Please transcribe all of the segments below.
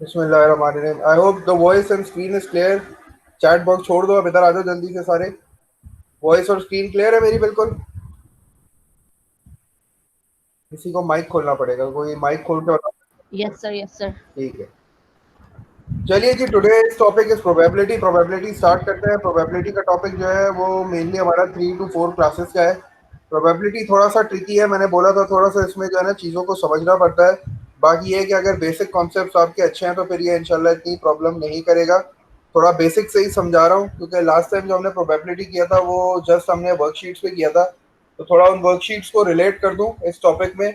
बिस्मिल्लाहिर्रहमानिर्रहीम। I hope the voice and screen is clear. Chat box छोड़ दो, अब इधर आ जाओ जल्दी से सारे। वॉइस और स्क्रीन क्लियर है मेरी बिल्कुल। किसी को माइक खोलना पड़ेगा, कोई माइक खोल के बताओ। Yes sir, yes sir. ठीक है, चलिए जी। Today topic is probability. Probability start करते हैं। प्रोबेबिलिटी का टॉपिक जो है वो मेनली हमारा 3 to 4 क्लासेस का है। प्रोबेबिलिटी थोड़ा सा ट्रिकी है, मैंने बोला था थोड़ा सा इसमें जो है ना चीज़ों को समझना पड़ता है। बाकी ये है कि अगर बेसिक कॉन्सेप्ट्स आपके अच्छे हैं तो फिर ये इंशाल्लाह इतनी प्रॉब्लम नहीं करेगा। थोड़ा बेसिक से ही समझा रहा हूँ क्योंकि लास्ट टाइम जो हमने प्रोबेबिलिटी किया था वो जस्ट हमने वर्कशीट्स पे किया था, तो थोड़ा उन वर्कशीट्स को रिलेट कर दूँ इस टॉपिक में।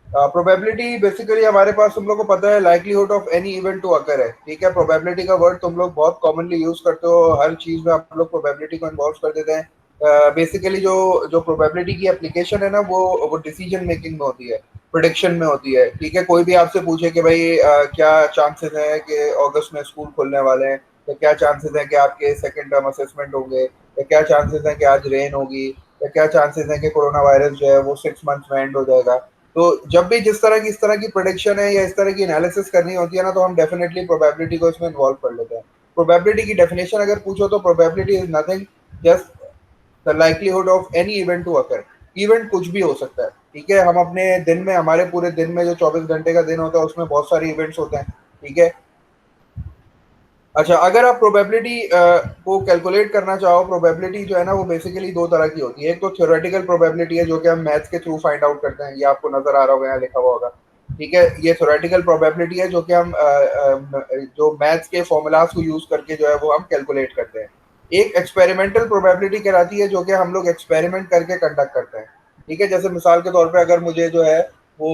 प्रोबेबिलिटी बेसिकली हमारे पास, तुम लोग को पता है, likelihood of any event to occur है। ठीक है, प्रोबेबिलिटी का वर्ड तुम लोग बहुत कॉमनली यूज करते हो, हर चीज में आप लोग प्रोबेबिलिटी को इन्वॉल्व कर देते हैं। बेसिकली जो जो प्रोबेबिलिटी की एप्लीकेशन है ना वो डिसीजन मेकिंग में होती है, प्रिडिक्शन में होती है। ठीक है, कोई भी आपसे पूछे कि भाई क्या चांसेस है कि अगस्त में स्कूल खुलने वाले हैं, या क्या चांसेस है कि आपके सेकेंड टर्म असेसमेंट होंगे, या क्या चांसेस है कि आज रेन होगी, या क्या चांसेस है कि कोरोना वायरस जो है वो 6 मंथ्स में एंड हो जाएगा। तो जब भी जिस तरह की इस तरह की प्रोडिक्शन है या इस तरह की एनालिसिस करनी होती है ना, तो हम डेफिनेटली प्रोबेबिलिटी को इसमें इन्वॉल्व कर लेते हैं। प्रोबेबिलिटी की डेफिनेशन अगर पूछो तो probability is nothing, just the likelihood of any event to occur. Event कुछ भी हो सकता है। ठीक है, हम अपने दिन में, हमारे पूरे दिन में जो 24 घंटे का दिन होता है उसमें बहुत सारे इवेंट्स होते हैं। ठीक है, अच्छा, अगर आप प्रोबेबिलिटी को कैलकुलेट करना चाहो, प्रोबेबिलिटी जो है ना वो बेसिकली दो तरह की होती है। एक तो थ्योरेटिकल प्रोबेबिलिटी है जो कि हम मैथ्स के थ्रू फाइंड आउट करते हैं, ये आपको नजर आ रहा होगा, यहाँ लिखा हुआ होगा। ठीक है, ये थ्योरेटिकल प्रोबेबिलिटी है जो कि हम जो मैथ्स के फॉर्मूलाज को यूज करके जो है वो हम कैलकुलेट करते हैं। एक एक्सपेरिमेंटल प्रोबेबिलिटी कहलाती है जो कि हम लोग एक्सपेरिमेंट करके कंडक्ट करते हैं। ठीक है, जैसे मिसाल के तौर पे अगर मुझे जो है वो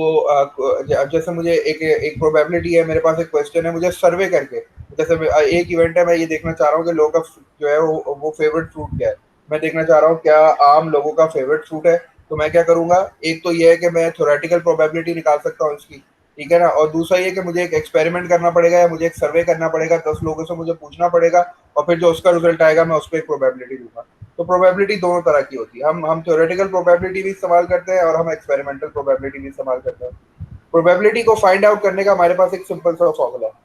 जैसे मुझे एक एक प्रोबेबिलिटी है, मेरे पास एक क्वेश्चन है, मुझे सर्वे करके, जैसे एक इवेंट है, मैं ये देखना चाह रहा हूँ कि लोगों का जो है वो फेवरेट फ्रूट क्या है। मैं देखना चाह रहा हूँ क्या आम लोगों का फेवरेट फ्रूट है। तो मैं क्या करूंगा, एक तो ये है कि मैं थ्योरेटिकल प्रोबेबिलिटी निकाल सकता हूँ इसकी। ठीक है ना, और दूसरा ये कि मुझे एक एक्सपेरिमेंट करना पड़ेगा या मुझे एक सर्वे करना पड़ेगा, 10 लोगों से मुझे पूछना पड़ेगा, और फिर जो उसका रिजल्ट आएगा मैं उस पर एक प्रोबेबिलिटी दूंगा। तो प्रोबेबिलिटी दोनों तरह की होती है। हम थ्योरेटिकल प्रोबेबिलिटी भी इस्तेमाल करते हैं और हम एक्सपेरिमेंटल प्रोबेबिलिटी भी इस्तेमाल करते हैं। प्रोबेबिलिटी को फाइंड आउट करने का हमारे पास एक सिंपल सा फॉर्मूला है।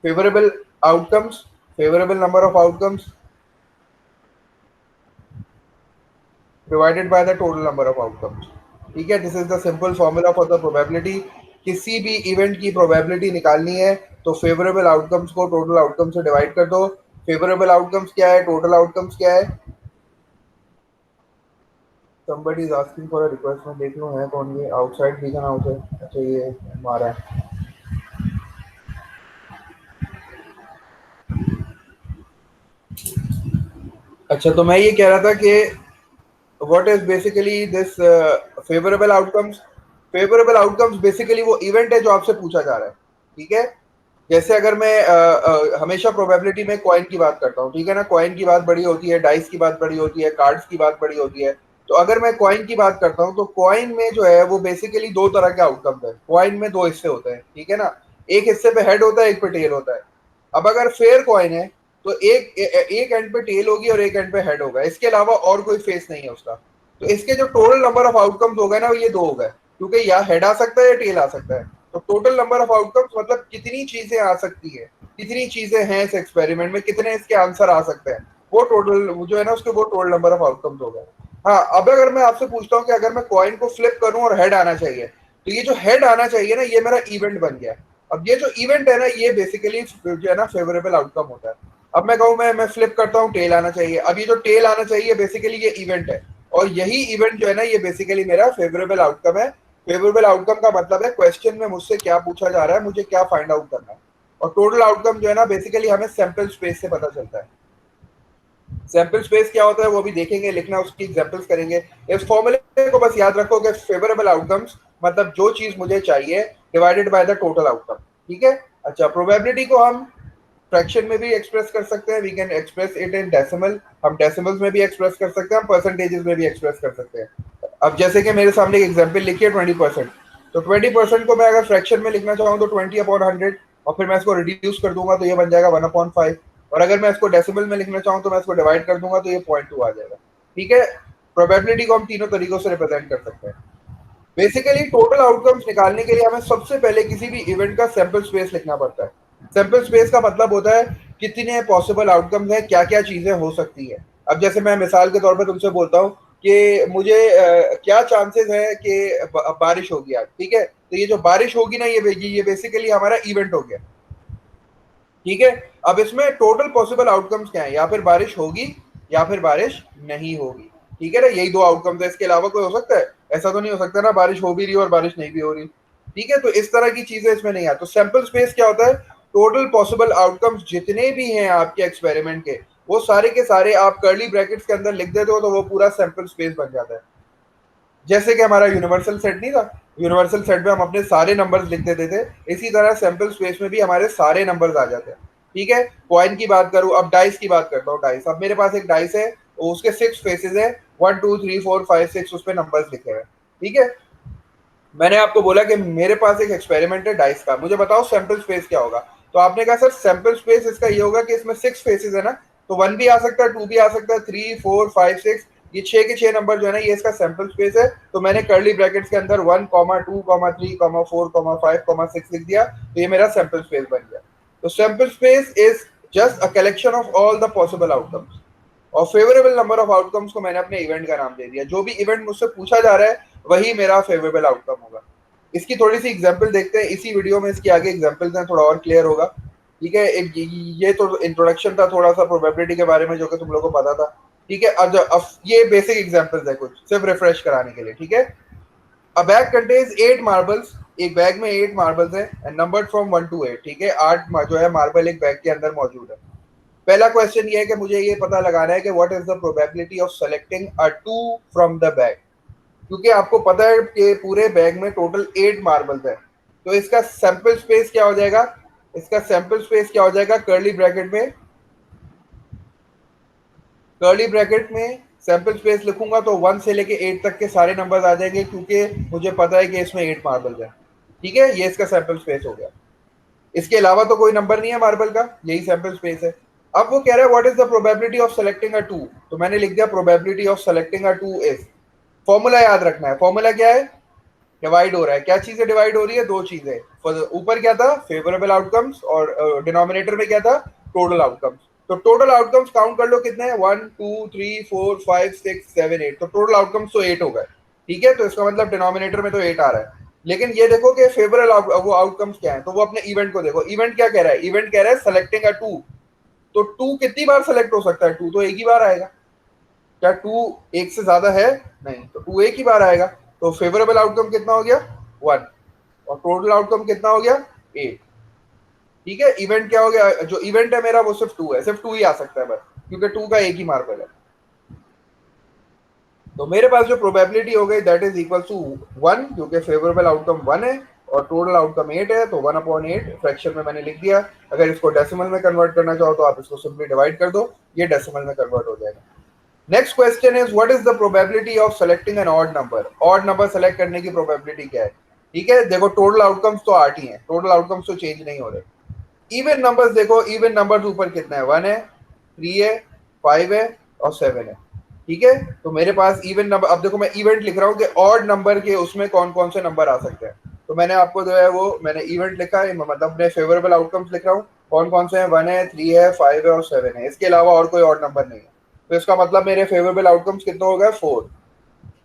favorable outcomes, favorable number of outcomes divided by the total number of outcomes। ठीक है, this is the simple formula for the probability. किसी भी इवेंट की प्रोबेबिलिटी निकालनी है तो फेवरेबल आउटकम्स को टोटल आउटकम से डिवाइड कर दो। फेवरेबल आउटकम्स क्या है, टोटल आउटकम्स क्या है। somebody is asking for a request, मैं देख लूं है कौन ये, आउटसाइड रीजन आउट है। अच्छा, ये हमारा है। अच्छा, तो मैं ये कह रहा था कि what is basically this favorable outcomes। favorable outcomes basically वो इवेंट है जो आपसे पूछा जा रहा है। ठीक है, जैसे अगर मैं हमेशा प्रोबेबिलिटी में कॉइन की बात करता हूँ, ठीक है ना, कॉइन की बात बड़ी होती है, डाइस की बात बड़ी होती है, कार्ड्स की बात बड़ी होती है। तो अगर मैं कॉइन की बात करता हूँ तो कॉइन में जो है वो बेसिकली दो तरह के आउटकम है। कॉइन में दो हिस्से होते हैं, ठीक है ना, एक हिस्से पे हेड होता है, एक पे टेल होता है। अब अगर फेयर कॉइन है तो एक एंड पे टेल होगी और एक एंड पे हेड होगा, इसके अलावा और कोई फेस नहीं है उसका। तो इसके जो टोटल नंबर ऑफ आउटकम्स हो गए ना, ये दो हो गए, क्योंकि या हेड आ सकता है या टेल आ सकता है। तो टोटल नंबर ऑफ आउटकम्स मतलब कितनी चीजें आ सकती है, कितनी चीजें हैं इस एक्सपेरिमेंट में, कितने इसके आंसर आ सकते हैं, वो टोटल जो है ना उसके वो टोटल नंबर ऑफ आउटकम्स हो गए। हाँ, अब अगर मैं आपसे पूछता हूँ कि अगर मैं कॉइन को फ्लिप करूं और हेड आना चाहिए, तो ये जो हेड आना चाहिए ना, ये मेरा इवेंट बन गया। अब ये जो इवेंट है ना, ये बेसिकली जो है ना फेवरेबल आउटकम होता है। अब मैं कहूँ मैं फ्लिप करता हूँ, टेल आना चाहिए। अब ये जो टेल आना चाहिए बेसिकली ये इवेंट है, और यही इवेंट जो है ना ये बेसिकली मेरा फेवरेबल आउटकम है। फेवरेबल आउटकम का मतलब है क्वेश्चन में मुझसे क्या पूछा जा रहा है, मुझे क्या फाइंड आउट करना है। और टोटल आउटकम जो है ना बेसिकली हमें सैंपल स्पेस से पता चलता है। सैंपल स्पेस क्या होता है वो भी देखेंगे, लिखना उसकी एग्जांपल्स करेंगे। इस फॉर्मूले को बस याद रखो कि फेवरेबल आउटकम्स मतलब जो चीज मुझे चाहिए divided by the total outcome. ठीक है, अच्छा, प्रोबेबिलिटी को हम फ्रैक्शन में भी एक्सप्रेस कर सकते हैं, we can express it in decimal. हम डेसिमल्स में भी एक्सप्रेस कर सकते हैं, हम परसेंटेजेस में भी एक्सप्रेस कर सकते हैं। अब जैसे कि मेरे सामने एक एग्जांपल लिखी है 20%। तो 20% को मैं अगर फ्रैक्शन में लिखना चाहूँ तो 20/100, और फिर मैं इसको रिड्यूस कर दूंगा तो ये बन जाएगा 1/5। और अगर मैं इसको डेसिमल में लिखना चाहूँ तो मैं इसको डिवाइड कर दूंगा तो ये 0.2 आ जाएगा। ठीक है, प्रोबेबिलिटी को हम तीनों तरीकों से रिप्रेजेंट कर सकते हैं। बेसिकली टोटल आउटकम्स निकालने के लिए हमें सबसे पहले किसी भी इवेंट का सैंपल स्पेस लिखना पड़ता है। सैंपल स्पेस का मतलब होता है कितने पॉसिबल आउटकम्स हैं, क्या क्या चीजें हो सकती है। अब जैसे मैं मिसाल के तौर पे तुमसे बोलता हूँ कि मुझे क्या चांसेस है कि बारिश होगी आज, ठीक है, तो ये जो बारिश होगी ना, ये बेसिकली हमारा इवेंट हो गया, ठीक है। अब इसमें टोटल पॉसिबल आउटकम्स क्या है, या फिर बारिश होगी या फिर बारिश नहीं होगी, ठीक है ना, यही दो आउटकम्स है, इसके अलावा कोई हो सकता है? ऐसा तो नहीं हो सकता ना बारिश हो भी रही हो और बारिश नहीं भी हो रही, ठीक है। तो इस तरह की चीजें इसमें नहीं आती। तो सैंपल स्पेस क्या होता है, टोटल पॉसिबल आउटकम्स जितने भी हैं आपके एक्सपेरिमेंट के, वो सारे के सारे आप कर्ली ब्रैकेट्स के अंदर लिख देते हो तो वो पूरा सैंपल स्पेस बन जाता है। जैसे कि हमारा यूनिवर्सल सेट नहीं था, यूनिवर्सल सेट में हम अपने सारे नंबर्स लिख देते थे, इसी तरह सैंपल स्पेस में भी हमारे सारे नंबर्स आ जाते हैं, ठीक है। कॉइन की बात करूं, अब डाइस की बात करता हूँ। डाइस, अब मेरे पास एक डाइस है, उसके 6 फेसेस है, 1 2 3 4 5 6 उस पर नंबर्स लिखे हैं, ठीक है। मैंने आपको बोला कि मेरे पास एक एक्सपेरिमेंट है डाइस का, मुझे बताओ सैंपल स्पेस क्या होगा। तो आपने कहा सर सैंपल स्पेस इसका ये होगा कि इसमें 6 फेसेस है ना, तो 1 भी आ सकता है, 2 भी आ सकता है, 3 4 5 6, ये 6 के 6 नंबर जो है ना, ये इसका सैंपल स्पेस है। तो मैंने कर्ली ब्रैकेट्स के अंदर 1 2 3 4 5 6 लिख दिया, तो ये मेरा सैंपल स्पेस बन गया। तो sample space is just a collection of all the possible outcomes, और फेवरेबल नंबर ऑफ आउटकम्स को मैंने अपने इवेंट का नाम दे दिया। जो भी इवेंट मुझसे पूछा जा रहा है वही मेरा फेवरेबल आउटकम होगा। इसकी थोड़ी सी एग्जांपल देखते हैं इसी वीडियो में, इसके आगे एग्जांपल्स हैं, थोड़ा और क्लियर होगा, ठीक है। एक ये तो इंट्रोडक्शन था थोड़ा सा प्रोबेबिलिटी के बारे में जो कि तुम लोगों को पता था, ठीक है। अब ये बेसिक एग्जांपल्स है कुछ, सिर्फ रिफ्रेश कराने के लिए, ठीक है। अ बैग कंटेन्स 8 मार्बल्स, एक बैग में 8 मार्बल्स है एंड नंबर्ड फ्रॉम 1 to 8, ठीक है। 8 जो है मार्बल एक बैग के अंदर मौजूद है। पहला क्वेश्चन ये है कि मुझे ये पता लगाना है कि what is the probability of selecting a 2 from the bag, क्योंकि आपको पता है कि पूरे बैग में टोटल 8 मार्बल्स है। तो इसका सैंपल स्पेस क्या हो जाएगा, इसका सैंपल स्पेस क्या हो जाएगा, कर्ली ब्रैकेट में सैंपल स्पेस लिखूंगा तो 1 से लेके 8 तक के सारे नंबर आ जाएंगे, क्योंकि मुझे पता है कि इसमें 8 मार्बल्स है, ठीक है। ये इसका सैंपल स्पेस हो गया। इसके अलावा तो कोई नंबर नहीं है मार्बल का, यही सैंपल स्पेस है। अब वो कह रहा है what is the probability of selecting अ 2, तो मैंने लिख दिया probability of selecting a 2 is, formula याद रखना है। फॉर्मूला क्या है, डिवाइड हो रहा है, क्या चीजें डिवाइड हो रही है, दो चीजें। ऊपर क्या था, फेवरेबल आउटकम्स, और डिनोमिनेटर में क्या था, टोटल आउटकम्स। तो टोटल आउटकम्स काउंट कर लो कितने हैं, 1 2 3 4 5 6 7 8, तो टोटल आउटकम्स तो 8 हो गए, ठीक है। तो इसका मतलब डिनोमिनेटर में तो 8 आ रहा है। लेकिन ये देखो कि फेवरेबल वो आउटकम्स क्या है, तो वो अपने इवेंट को देखो। इवेंट क्या कह रहा है, इवेंट कह रहा है सेलेक्टिंग अ 2, तो 2 कितनी बार सेलेक्ट हो सकता है, 2 तो एक ही बार आएगा। क्या 2 एक से ज्यादा है, नहीं, तो 2 एक ही बार आएगा। तो फेवरेबल आउटकम कितना हो गया, 1, और टोटल आउटकम कितना हो गया, 8, ठीक है। इवेंट क्या हो गया, जो इवेंट है मेरा वो सिर्फ 2 है, सिर्फ 2 ही आ सकता है बस, क्योंकि 2 का एक ही मार्बल है। तो मेरे पास जो प्रोबेबिलिटी हो गई दैट इज इक्वल टू 1, क्योंकि फेवरेबल आउटकम 1 है और टोटल आउटकम 8 है, तो 1/8 फ्रैक्शन में मैंने लिख दिया। अगर इसको डेसिमल में कन्वर्ट करना चाहो तो आप इसको सिंपली डिवाइड कर दो, ये डेसिमल में कन्वर्ट हो जाएगा। Next question is what is the probability of selecting an odd number, odd number select करने की प्रोबेबिलिटी क्या है, ठीक है। देखो टोटल आउटकम्स तो 8 ही हैं, टोटल आउटकम्स तो चेंज नहीं हो रहे। इवन नंबर्स देखो, इवन नंबर्स ऊपर कितना है, 1 है, 3 है, 5 है और 7 है, ठीक है। तो मेरे पास इवन नंबर, अब देखो मैं इवेंट लिख रहा हूँ कि ऑड नंबर के उसमें कौन कौन से नंबर आ सकते हैं। तो मैंने आपको जो है वो मैंने इवेंट लिखा है, मतलब अपने फेवरेबल आउटकम्स लिख रहा हूँ, कौन कौन से हैं, 1 है, 3 है, 5 है और 7 है, इसके अलावा और कोई ऑड नंबर नहीं है। तो इसका मतलब मेरे फेवरेबल आउटकम्स कितना हो गया, 4।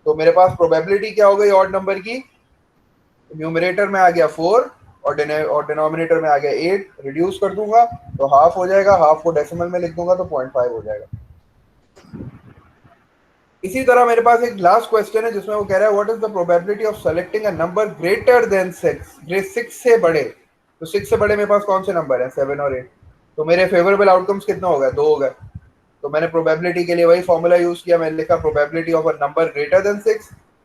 तो मेरे पास प्रोबेबिलिटी क्या हो गई ऑड नंबर की, न्यूमरेटर में आ गया 4 और डिनोमिनेटर में आ गया 8, रिड्यूस कर दूंगा तो हाफ हो जाएगा, हाफ को डेसिमल में लिख दूंगा तो 0.5 हो जाएगा। इसी तरह मेरे पास एक लास्ट क्वेश्चन है जिसमें वो कह रहा है what is the probability of selecting a number greater than 6, 6 से बड़े। तो 6 से बड़े मेरे पास कौन से नंबर है, 7 और 8। तो मेरे फेवरेबल आउटकम्स कितना हो गया, 2 हो गए। तो मैंने प्रोबेबिलिटी के लिए वही फॉर्मूला यूज किया, मैंने लिखा probability of a number greater than 6,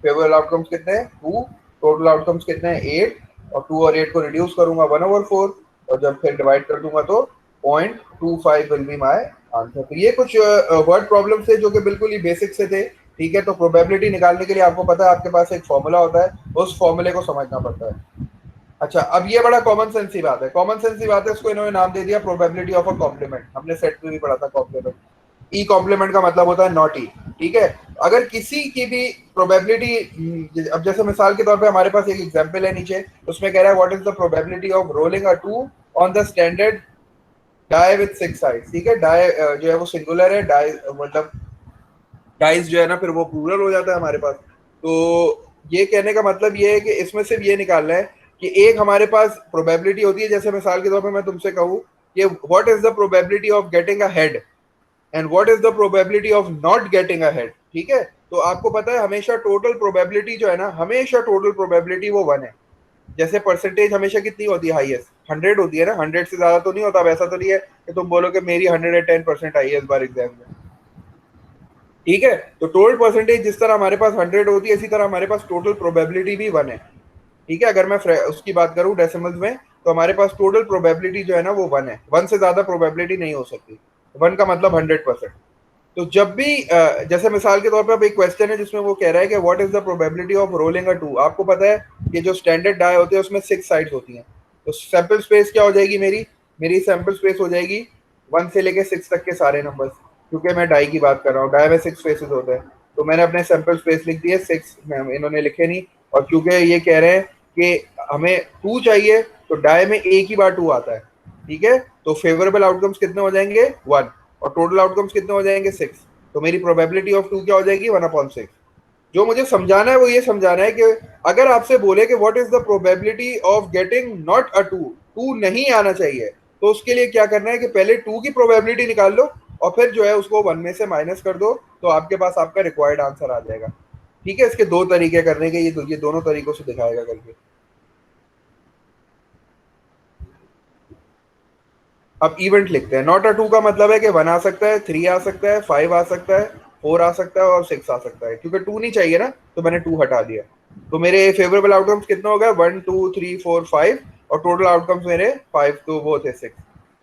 favourable outcomes कितने हैं, 2, टोटल आउटकम्स कितने हैं, 8, और 2 और 8 को रिड्यूस करूंगा 1/4, और जब फिर डिवाइड कर दूंगा तो 0.25 विल बी माय आंसर। तो ये कुछ वर्ड प्रॉब्लम थे जो कि बिल्कुल ही बेसिक से थे, ठीक है। तो प्रोबेबिलिटी निकालने के लिए आपको पता है आपके पास एक फॉर्मूला होता है, उस फॉर्मूले को समझना पड़ता है। अच्छा, अब ये बड़ा कॉमन सेंस ही बात है, कॉमन सेंस ही बात है, इसको इन्होंने नाम दे दिया प्रोबेबिलिटी ऑफ अ कॉम्प्लीमेंट। हमने सेट में भी पढ़ा था कॉम्प्लीमेंट, ई कॉम्प्लीमेंट का मतलब होता है नॉट ई, ठीक है। अगर किसी की भी प्रोबेबिलिटी, अब जैसे मिसाल के तौर पे हमारे पास एक एग्जांपल है नीचे, उसमें कह रहा है what is the probability of rolling a 2 on the standard die with 6 sides. ठीक है, डाई जो है वो सिंगुलर है, डाई मतलब डाइस जो है ना फिर वो प्लूरल हो जाता है हमारे पास। तो ये कहने का मतलब ये है कि इसमें सिर्फ ये निकालना है कि एक हमारे पास प्रोबेबिलिटी होती है, जैसे मिसाल के तौर पे मैं तुमसे कहूँ कि what is the probability of getting a head and what is the probability of not getting a head. ठीक है, तो आपको पता है हमेशा टोटल प्रोबेबिलिटी जो है ना, हमेशा टोटल प्रोबेबिलिटी वो 1 है। जैसे परसेंटेज हमेशा कितनी होती है, हाईएस्ट 100 होती है ना, 100 से ज्यादा तो नहीं होता। वैसा तो नहीं है कि तुम बोलो कि मेरी 110% आई है इस बार एग्जाम में। ठीक है, तो टोटल परसेंटेज जिस तरह हमारे पास 100 होती है, इसी तरह हमारे पास टोटल प्रोबेबिलिटी भी 1 है। ठीक है, अगर मैं उसकी बात करूं डेसिमल्स में, तो हमारे पास टोटल प्रोबेबिलिटी जो है ना वो 1 है। 1 से ज्यादा प्रोबेबिलिटी नहीं हो सकती। 1 का मतलब 100%। तो जब भी जैसे मिसाल के तौर पर अब एक क्वेश्चन है जिसमें वो कह रहा है कि what is the probability of rolling a two. आपको पता है कि जो स्टैंडर्ड डाई होते हैं उसमें 6 साइड्स होती हैं। तो सैंपल स्पेस क्या हो जाएगी मेरी, मेरी सैंपल स्पेस हो जाएगी 1 से लेके 6 तक के सारे नंबर्स। क्योंकि मैं डाई की बात कर रहा हूँ, डाई में 6 फेसेस होते हैं, तो मैंने अपने सैंपल स्पेस लिख दिए 6, इन्होंने लिखे नहीं। और क्योंकि ये कह रहे हैं कि हमें 2 चाहिए, तो डाई में एक ही बार 2 आता है। ठीक है, तो फेवरेबल आउटकम्स कितने हो जाएंगे 1, और टोटल आउटकम्स कितने हो जाएंगे 6। तो मेरी प्रोबेबिलिटी ऑफ 2 क्या हो जाएगी 1/6। जो मुझे समझाना है वो ये समझाना है कि अगर आपसे बोले कि what is the probability of getting not a 2, 2 नहीं आना चाहिए, तो उसके लिए क्या करना है कि पहले 2 की प्रोबेबिलिटी निकाल लो और फिर जो है उसको 1 में से माइनस कर दो, तो आपके पास आपका रिक्वायर्ड आंसर आ जाएगा। ठीक है, इसके दो तरीके करने के, ये दोनों तरीकों से दिखाएगा करके। अब इवेंट लिखते हैं। नॉट अ 2 का मतलब है कि 1 आ सकता है, 3 आ सकता है, 5 आ सकता है, 4 आ सकता है और 6 आ सकता है। क्योंकि 2 नहीं चाहिए ना, तो मैंने 2 हटा दिया। तो मेरे फेवरेबल आउटकम्स कितने हो गए 1 2 3 4 5, और टोटल आउटकम्स मेरे 5, तो वो थे 6।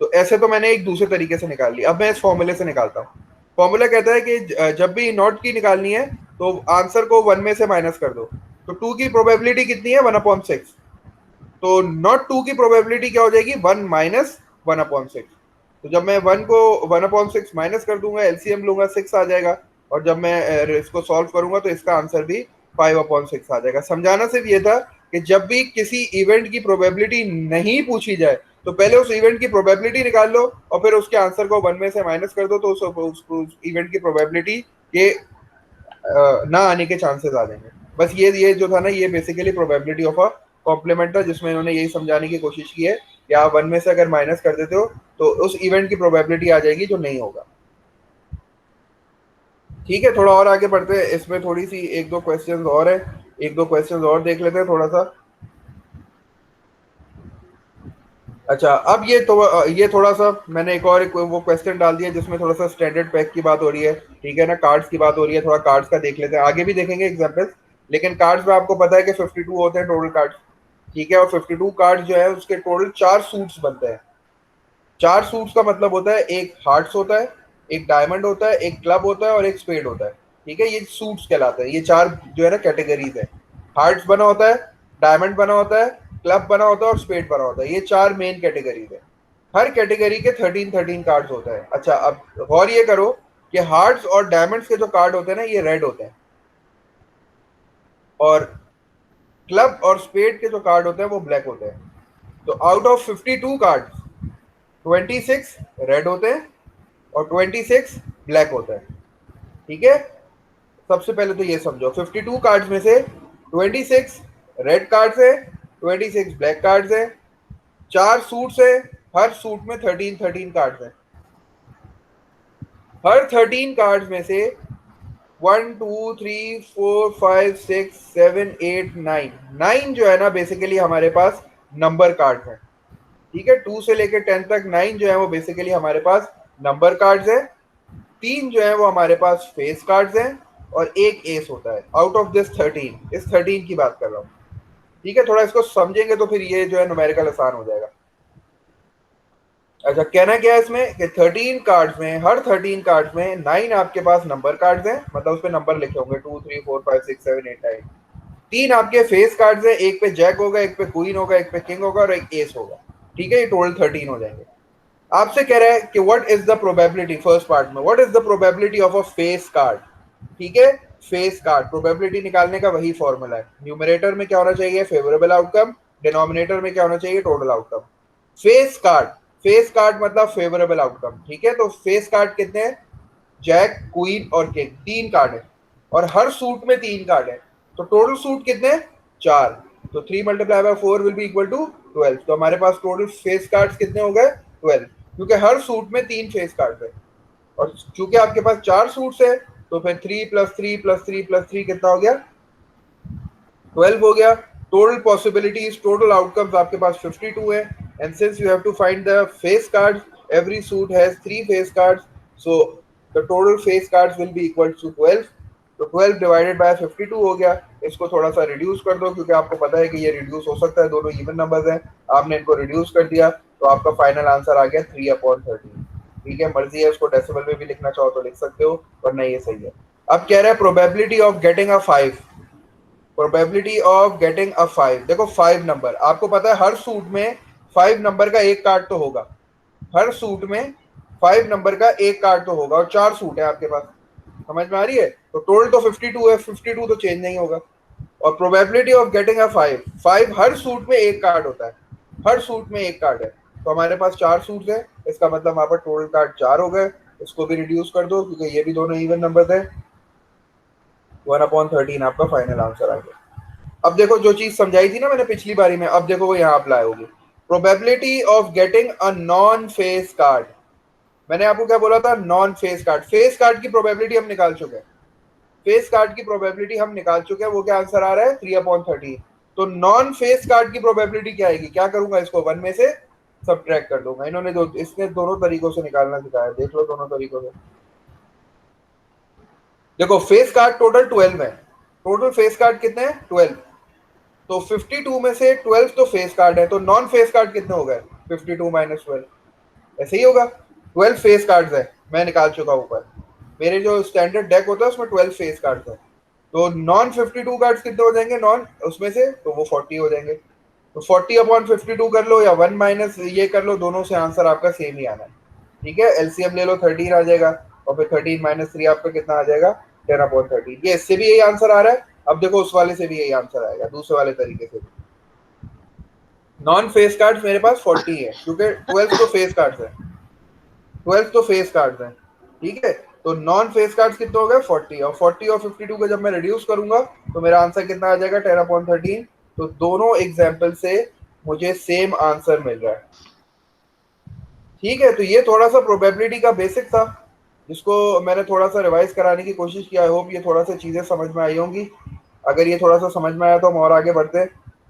तो ऐसे तो मैंने एक दूसरे तरीके से निकाल ली। अब मैं इस फॉर्मूले से निकालता हूँ। फॉर्मूला कहता है कि जब भी नॉट की निकालनी है तो आंसर को 1 में से माइनस कर दो। तो 2 की प्रोबेबिलिटी कितनी है 1/6। तो नॉट 2 की प्रोबेबिलिटी क्या हो जाएगी 1 माइनस 1/6। तो जब मैं 1 को 1/6 माइनस कर दूंगा, एलसीएम लूंगा, 6 आ जाएगा। और जब मैं इसको सॉल्व करूंगा तो इसका आंसर भी 5/6 आ जाएगा। समझाना सिर्फ ये था कि जब भी किसी इवेंट की प्रोबेबिलिटी नहीं पूछी जाए, तो पहले उस इवेंट की प्रोबेबिलिटी निकाल लो और फिर उसके आंसर को 1 में से माइनस कर दो, तो उस इवेंट की प्रोबेबिलिटी के ना आने के चांसेस आ जाएंगे। बस ये जो था ना, ये basically probability of a compliment था, जिसमें इन्होंने यही समझाने की कोशिश की है कि आप 1 में से अगर माइनस कर देते हो तो उस इवेंट की प्रोबेबिलिटी आ जाएगी जो नहीं होगा। ठीक है, थोड़ा और आगे बढ़ते हैं। इसमें थोड़ी सी एक दो क्वेश्चंस और है, एक दो क्वेश्चंस और देख लेते हैं थोड़ा सा। अच्छा, अब ये थोड़ा सा मैंने एक वो क्वेश्चन डाल दिया जिसमें थोड़ा सा स्टैंडर्ड पैक की बात हो रही है। ठीक है ना, कार्ड्स की बात हो रही है, थोड़ा कार्ड्स का देख लेते हैं। आगे भी देखेंगे एग्जाम्पल्स, लेकिन कार्ड्स में आपको पता है कि 52 होते हैं टोटल कार्ड्स। ठीक है, और 52 कार्ड्स जो है उसके टोटल 4 सूट्स बनते हैं। 4 सूट्स का मतलब होता है एक हार्ट्स होता है, एक डायमंड होता है, एक क्लब होता है और एक स्पेड होता है। ठीक है, ये सूट्स कहलाते हैं। ये 4 जो है ना कैटेगरीज है। हार्ट्स बना होता है, डायमंड बना होता है, क्लब बना होता है और स्पेड बना होता है। ये 4 मेन कैटेगरीज है। हर कैटेगरी के 13 कार्ड्स होते हैं। अच्छा, अब गौर ये करो कि हार्ट्स और डायमंड्स के जो कार्ड होते हैं ना, ये रेड होते हैं, और क्लब और स्पेड के जो कार्ड होते हैं वो ब्लैक होते हैं। तो आउट ऑफ 52 कार्ड, 26 रेड होते हैं और 26 ब्लैक होता है। ठीक है, सबसे पहले तो ये समझो 52 कार्ड्स में से 26 रेड कार्ड्स है, 26 ब्लैक कार्ड्स है, 4 सूट्स है, हर सूट में 13 कार्ड्स है। हर 13 कार्ड्स में से 1 2 3 4 5 6 7 8 9, 9 जो है ना बेसिकली हमारे पास नंबर कार्ड है। ठीक है, 2 से लेकर 10 तक 9 जो है वो बेसिकली हमारे पास नंबर कार्ड्स है। 3 जो है वो हमारे पास फेस कार्ड्स हैं, और एक एस होता है आउट ऑफ दिस 13। इस 13 की बात कर रहा हूँ। ठीक है, थोड़ा इसको समझेंगे तो फिर ये जो है न्यूमेरिकल आसान हो जाएगा। अच्छा, कहना क्या है इसमें कि 13 कार्ड्स में, हर 13 कार्ड्स में 9 आपके पास नंबर कार्ड्स हैं, मतलब उस पर नंबर लिखे होंगे 2 3 4 5 6 7 8 9। 3 आपके फेस कार्ड्स हैं, एक पे जैक होगा, एक पे क्वीन होगा, एक पे किंग होगा और एक एस होगा। ठीक है, ये टोटल 13 हो जाएंगे। आपसे कह रहा है कि what is the probability, first part में what is the probability of a face card. ठीक है, फेस कार्ड प्रोबेबिलिटी निकालने का वही फॉर्मूला है। न्यूमरेटर में क्या होना चाहिए फेवरेबल आउटकम, डिनोमिनेटर में क्या होना चाहिए total outcome. Face card, face card मतलब फेवरेबल आउटकम, ठीक है। तो फेस कार्ड कितने हैं? जैक, क्वीन और किंग, तीन कार्ड है और हर सूट में तीन कार्ड है। तो टोटल सूट कितने हैं? चार। तो 3 × 4 विल बी इक्वल टू 12। तो हमारे पास टोटल फेस कार्ड्स कितने हो गए? 12, क्योंकि हर सूट में तीन फेस कार्ड है। और चूंकि आपके पास चार सूट्स है तो फिर 3 + 3 + 3 + 3 कितना हो गया? 12 हो गया। टोटल पॉसिबिलिटीज, टोटल आउटकम्स आपके पास 52 है। And since you have to find the face cards, every suit has three face cards, so the total face cards will be equal to 12। तो 12 डिवाइडेड बाय 52 हो गया। इसको थोड़ा सा रिड्यूस कर दो, क्योंकि आपको पता है कि ये रिड्यूस हो सकता है, दोनों इवन नंबर्स हैं। आपने इनको रिड्यूस कर दिया तो आपका फाइनल आंसर आ गया 3/13। ठीक है, मर्जी है, उसको डेसिमल में भी लिखना चाहो तो लिख सकते हो, वरना ये सही है। अब कह रहा है probability of getting a 5, probability of getting अ 5। देखो 5 नंबर, आपको पता है हर सूट में 5 नंबर का एक कार्ड तो होगा। हर सूट में 5 नंबर का एक कार्ड तो होगा, और चार सूट है आपके पास। समझ में आ रही है? तो टोटल तो 52 है, 52 तो चेंज नहीं होगा। और probability of getting a 5, 5 her suit में एक कार्ड होता है, हर सूट में एक कार्ड है। तो हमारे पास चार सूट है, इसका मतलब हमारे पास टोटल कार्ड चार हो गए। इसको भी रिड्यूस कर दो, क्योंकि ये भी दोनों इवन नंबर है। 1/13 आपका फाइनल आंसर आ गया। अब देखो जो चीज समझाई थी ना मैंने पिछली बारी में, अब देखो वो यहाँ अप्लाई होगी। Probability of getting a non face card, मैंने आपको क्या बोला था? Non face card. Face card की प्रोबेबिलिटी हम निकाल चुके हैं, फेस कार्ड की प्रोबेबिलिटी हम निकाल चुके हैं। वो क्या आंसर आ रहा है? 3/13। तो नॉन फेस कार्ड की प्रोबेबिलिटी क्या आएगी? क्या करूंगा, इसको वन में से सब्ट्रैक्ट कर दूंगा। इन्होंने जो इसने दोनों तरीकों से निकालना सिखाया, देख लो दोनों तरीकों से। देखो फेस कार्ड टोटल 12 है, टोटल फेस कार्ड कितने हैं? 12। तो 52 में से 12 तो फेस कार्ड है, तो नॉन फेस कार्ड कितने हो गए? 52 - 12, ऐसे ही होगा। 12 फेस कार्ड्स है, मैं निकाल चुका हूं ऊपर। मेरे जो स्टैंडर्ड डेक होता है उसमें 12 फेस कार्ड्स है। तो नॉन 52 कार्ड्स कितने हो जाएंगे नॉन उसमें से? तो वो 40 हो जाएंगे। तो 40/52 कर लो या वन माइनस ये कर लो, दोनों से आंसर आपका सेम ही आना है। ठीक है, एलसीएम ले लो, 13 आ जाएगा। और फिर 13 - 3 आपका कितना आ जाएगा? 10/13। ये इससे भी यही आंसर आ रहा है। अब देखो उस वाले से भी यही आंसर आएगा, दूसरे वाले तरीके से भी। नॉन फेस कार्ड्स मेरे पास 40 है, क्योंकि 12 तो फेस कार्ड्स है, 12 तो फेस कार्ड्स हैं। ठीक है, तो नॉन फेस कार्ड्स कितने हो गए? 40। और 40 और 52 को जब मैं रिड्यूस करूंगा तो मेरा आंसर कितना आ जाएगा? 10/13। तो दोनों एग्जाम्पल से मुझे सेम आंसर मिल रहा है। ठीक है, तो ये थोड़ा सा प्रोबेबिलिटी का बेसिक था, जिसको मैंने थोड़ा सा रिवाइज कराने की कोशिश किया। आई होप ये थोड़ा सा चीज़ें समझ में आई होंगी। अगर ये थोड़ा सा समझ में आया तो हम और आगे बढ़ते हैं।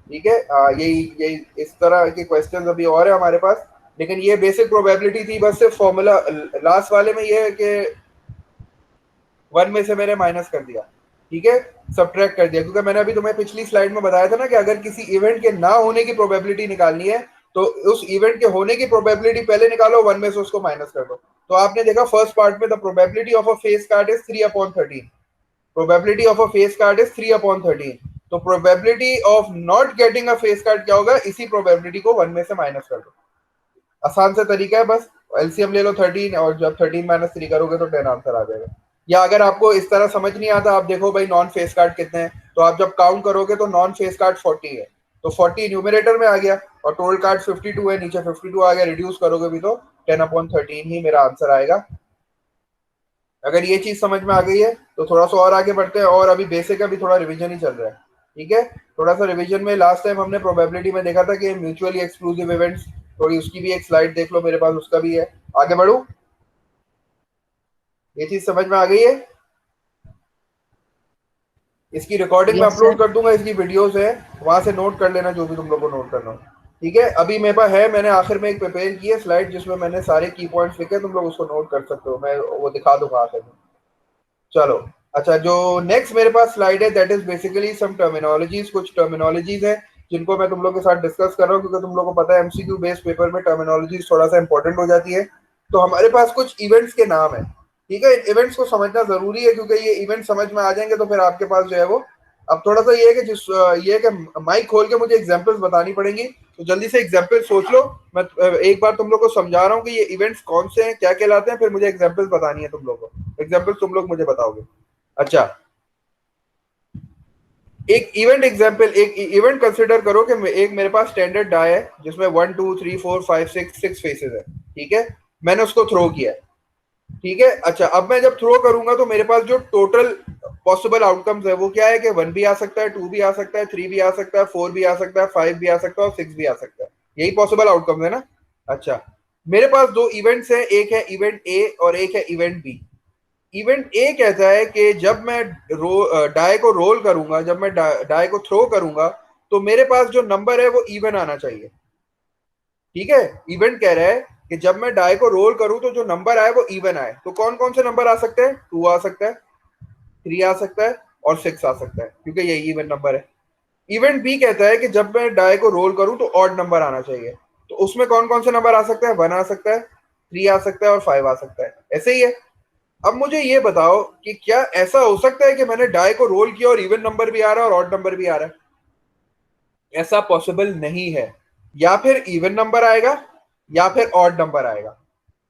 ठीक है, यही यही इस तरह के क्वेश्चंस अभी और है हमारे पास, लेकिन ये बेसिक प्रोबेबिलिटी थी। बस सिर्फ फॉर्मूला लास्ट वाले में ये है कि वन में से मैंने माइनस कर दिया। ठीक है, सब्ट्रैक्ट कर दिया, क्योंकि मैंने अभी तुम्हें पिछली स्लाइड में बताया था ना कि अगर किसी इवेंट के ना होने की प्रोबेबिलिटी निकालनी है तो उस इवेंट के होने की प्रोबेबिलिटी पहले निकालो, वन में से उसको माइनस कर दो। तो आपने देखा फर्स्ट पार्ट में the probability of a face card is 3/13, probability of a face card is 3/13। तो probability of not getting a face card क्या होगा? इसी प्रोबेबिलिटी को वन में से माइनस कर दो। आसान सा तरीका है, बस एलसीएम ले लो 13, और जब 13 - 3 करोगे तो 10 आंसर आ जाएगा। या अगर आपको इस तरह समझ नहीं आता, आप देखो भाई नॉन फेस कार्ड कितने हैं, तो आप जब काउंट करोगे तो नॉन फेस कार्ड 40 है। तो 40 न्यूमिनेटर में आ गया और टोटल कार्ड 52 है, नीचे 52 आ गया। रिड्यूस करोगे भी तो 10/13 ही मेरा आंसर आएगा। अगर ये चीज समझ में आ गई है तो थोड़ा सा और आगे बढ़ते हैं, और अभी बेसिक अभी थोड़ा रिवीजन ही चल रहा है। ठीक है, थोड़ा सा रिवीजन में लास्ट टाइम हमने प्रोबेबिलिटी में देखा था कि म्यूचुअली एक्सक्लूसिव इवेंट्स, थोड़ी उसकी भी एक स्लाइड देख लो, मेरे पास उसका भी है। आगे बढ़ू, ये चीज समझ में आ गई है? इसकी रिकॉर्डिंग मैं यस अपलोड सर। कर दूंगा, इसकी वीडियोस है, वहां से नोट कर लेना जो भी तुम लोग को नोट करना हो। ठीक है, अभी मेरे पास है, मैंने आखिर में एक प्रिपेयर की है स्लाइड जिसमें मैंने सारे की पॉइंट्स लिखे, तुम लोग उसको नोट कर सकते हो, मैं वो दिखा दूंगा आखिर में। चलो, अच्छा, जो नेक्स्ट मेरे पास स्लाइड है that is basically some terminologies, कुछ टर्मिनोलॉजीज हैं जिनको मैं तुम लोग के साथ डिस्कस कर रहा हूँ, क्योंकि तुम लोग को पता है एमसीक्यू बेस्ड पेपर में टर्मिनोलॉजीज थोड़ा सा इंपॉर्टेंट हो जाती है। तो हमारे पास कुछ इवेंट्स के नाम है। ठीक है, इन इवेंट्स को समझना जरूरी है, क्योंकि ये इवेंट समझ में आ जाएंगे तो फिर आपके पास जो है वो, अब थोड़ा सा ये है कि ये है कि माइक खोल के मुझे एग्जांपल्स बतानी पड़ेंगी, तो जल्दी से एग्जांपल सोच लो। मैं एक बार तुम लोग को समझा रहा हूँ कि ये इवेंट्स कौन से हैं, क्या कहलाते हैं, फिर मुझे एग्जांपल्स बतानी है तुम लोग को। एग्जांपल्स तुम लोग मुझे बताओगे। अच्छा, एक इवेंट एग्जांपल, एक इवेंट कंसिडर करो कि एक मेरे पास स्टैंडर्ड डाई है जिसमें 1 2 3 4 5 6 फेसेस है, ठीक है, मैंने उसको थ्रो किया, ठीक है। अच्छा, अब मैं जब थ्रो करूंगा तो मेरे पास जो टोटल पॉसिबल आउटकम्स है वो क्या है कि 1 भी आ सकता है, 2 भी आ सकता है, 3 भी आ सकता है, 4 भी आ सकता है, 5 भी आ सकता है और 6 भी आ सकता है। यही पॉसिबल आउटकम्स है ना। अच्छा, मेरे पास दो इवेंट्स है, एक है इवेंट ए और एक है इवेंट बी। इवेंट ए कहता है कि जब मैं डाई को रोल करूंगा, जब मैं डाई को थ्रो करूंगा, तो मेरे पास जो नंबर है वो इवन आना चाहिए, ठीक है। इवेंट कह रहा है कि जब मैं डाई को रोल करूं तो जो नंबर आए वो इवन आए। तो कौन कौन से नंबर आ सकते हैं? 2 आ सकता है, 3 आ सकता है और 6 आ सकता है, क्योंकि ये इवन नंबर है। इवेंट बी कहता है कि जब मैं डाई को रोल करूं तो ऑड नंबर आना चाहिए। तो उसमें कौन कौन से नंबर आ सकते हैं? 1 आ सकता है, 3 आ सकता है और 5 आ सकता है। ऐसे ही है। अब मुझे ये बताओ कि क्या ऐसा हो सकता है कि मैंने डाई को रोल किया और इवन नंबर भी आ रहा है और ऑड नंबर भी आ रहा है? ऐसा पॉसिबल नहीं है। या फिर इवन नंबर आएगा या फिर ऑड नंबर आएगा,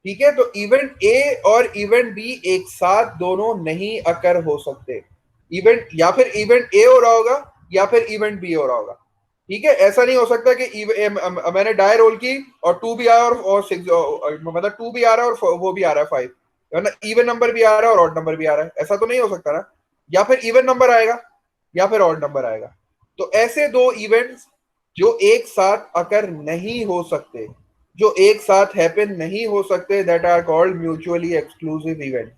ठीक है। तो इवेंट ए और इवेंट बी एक साथ दोनों नहीं अकर हो सकते। इवेंट या फिर इवेंट ए हो रहा होगा या फिर इवेंट बी हो रहा होगा, ठीक है। ऐसा नहीं हो सकता कि मैंने डाई रोल की और 2 भी आया और 6, मतलब 2 भी आ रहा है और वो भी आ रहा है 5, वरना इवन नंबर भी आ रहा है और ऑड नंबर भी आ रहा है। ऐसा तो नहीं हो सकता ना। या फिर इवन नंबर आएगा या फिर ऑड नंबर आएगा। तो ऐसे दो इवेंट्स जो एक साथ अकर नहीं हो सकते, जो एक साथ हैपन नहीं हो सकते, that are called mutually exclusive event.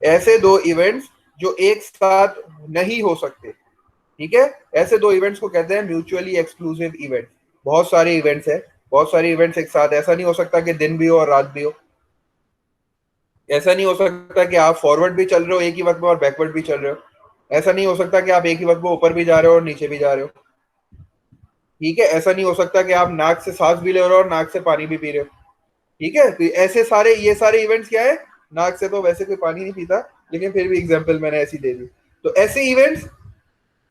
ऐसे दो इवेंट्स जो एक साथ नहीं हो सकते, ठीक है, ऐसे दो इवेंट्स को कहते हैं म्यूचुअली एक्सक्लूसिव इवेंट। बहुत सारे इवेंट्स है, बहुत सारे इवेंट्स एक साथ। ऐसा नहीं हो सकता कि दिन भी हो और रात भी हो। ऐसा नहीं हो सकता कि आप फॉरवर्ड भी चल रहे हो एक ही वक्त में और बैकवर्ड भी चल रहे हो। ऐसा नहीं हो सकता कि आप एक ही वक्त में ऊपर भी जा रहे हो और नीचे भी जा रहे हो, ठीक है। ऐसा नहीं हो सकता कि आप नाक से सांस भी ले रहे हो और नाक से पानी भी पी रहे हो, ठीक है। तो ऐसे सारे, ये सारे इवेंट्स क्या है? नाक से तो वैसे कोई पानी नहीं पीता, लेकिन फिर भी एग्जांपल मैंने ऐसी दे दी। तो ऐसे इवेंट्स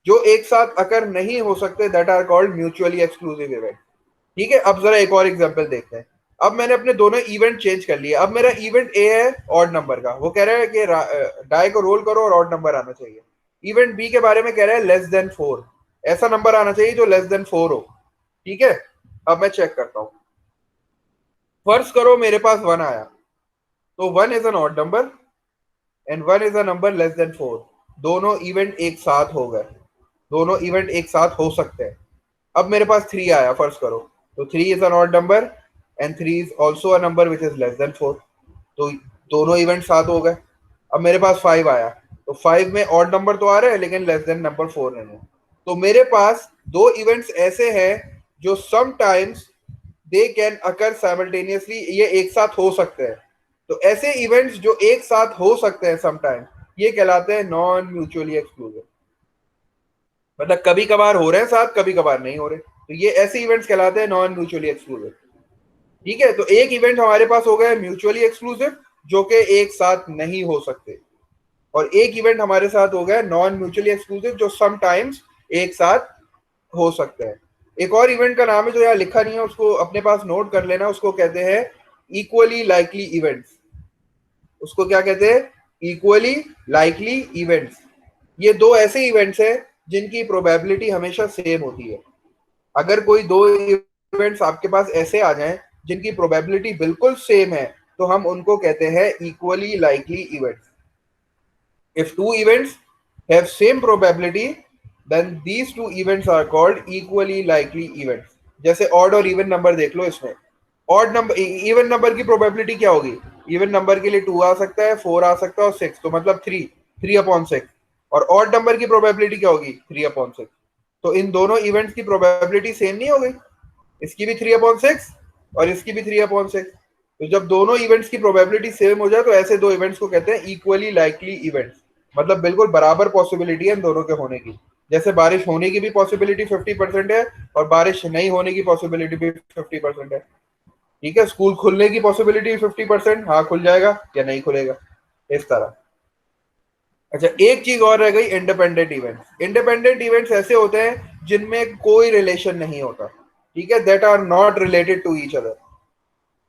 जो एक साथ अकर नहीं हो सकते, that are called mutually exclusive event, ठीक है। अब जरा एक और एग्जांपल देखते हैं। अब मैंने अपने दोनों इवेंट चेंज कर लिए। अब मेरा इवेंट ए है ऑड नंबर का, वो कह रहा है कि डाई को रोल करो और ऑड नंबर आना चाहिए। इवेंट बी के बारे में कह रहा है लेस देन 4, ऐसा नंबर आना चाहिए जो लेस देन 4 हो, ठीक है। अब मैं चेक करता हूं। फर्ज करो मेरे पास 1 आया, तो 1 is an odd number and 1 is a number less then 4। दोनों इवेंट एक साथ हो गए, दोनों इवेंट एक साथ हो सकते हैं। अब मेरे पास 3 आया, फर्ज करो, तो 3 is an odd number and 3 is also a number which is less than 4। तो दोनों इवेंट साथ हो गए। अब मेरे पास 5 आया, तो 5 में ऑड नंबर तो आ रहे हैं लेकिन लेस देन नंबर 4 नहीं है। तो मेरे पास दो इवेंट्स ऐसे हैं जो sometimes they can occur simultaneously, ये एक साथ हो सकते हैं। तो ऐसे इवेंट्स जो एक साथ हो सकते हैं समटाइम, ये कहलाते हैं नॉन म्यूचुअली एक्सक्लूसिव। मतलब कभी कभार हो रहे हैं साथ, कभी कभार नहीं हो रहे, तो ये ऐसे इवेंट्स कहलाते हैं नॉन म्यूचुअली एक्सक्लूसिव, ठीक है। तो एक इवेंट हमारे पास हो गया म्यूचुअली एक्सक्लूसिव जो कि एक साथ नहीं हो सकते, और एक इवेंट हमारे साथ हो गया नॉन म्यूचुअली एक्सक्लूसिव जो समटाइम्स एक साथ हो सकते हैं। एक और इवेंट का नाम है जो यहाँ लिखा नहीं है, उसको अपने पास नोट कर लेना, उसको कहते हैं इक्वली लाइकली इवेंट्स। उसको क्या कहते हैं? Equally likely events. ये दो ऐसे इवेंट्स हैं जिनकी प्रोबेबिलिटी हमेशा सेम होती है। अगर कोई दो इवेंट्स आपके पास ऐसे आ जाएं जिनकी प्रोबेबिलिटी बिल्कुल सेम है, तो हम उनको कहते हैं equally likely events. If two events have same probability, then these two events are called equally likely events. जैसे ऑड और इवन नंबर देख लो इसमें। ऑड नंबर, इवन नंबर की प्रोबेबिलिटी क्या होगी? इवन नंबर के लिए 2 आ सकता है, 4 आ सकता है और 6, तो मतलब 3 अपॉन 6। और ऑड नंबर की प्रोबेबिलिटी क्या होगी? 3 अपॉन 6। तो इन दोनों इवेंट्स की प्रोबेबिलिटी सेम नहीं हो गई? इसकी भी 3 अपॉन 6 और इसकी भी 3 अपॉन 6। तो जब दोनों इवेंट्स की प्रोबेबिलिटी सेम हो जाए तो ऐसे दो इवेंट्स को कहते हैं इक्वली लाइकली इवेंट्स। मतलब बिल्कुल बराबर पॉसिबिलिटी है इन दोनों के होने की। जैसे बारिश होने की भी पॉसिबिलिटी 50% है और बारिश नहीं होने की पॉसिबिलिटी भी 50% है, ठीक है। स्कूल खुलने की पॉसिबिलिटी 50%, हाँ खुल जाएगा या नहीं खुलेगा, इस तरह। अच्छा, एक चीज और रह गई, इंडिपेंडेंट इवेंट्स। इंडिपेंडेंट इवेंट्स ऐसे होते हैं जिनमें कोई रिलेशन नहीं होता, ठीक है, that are not related to each other,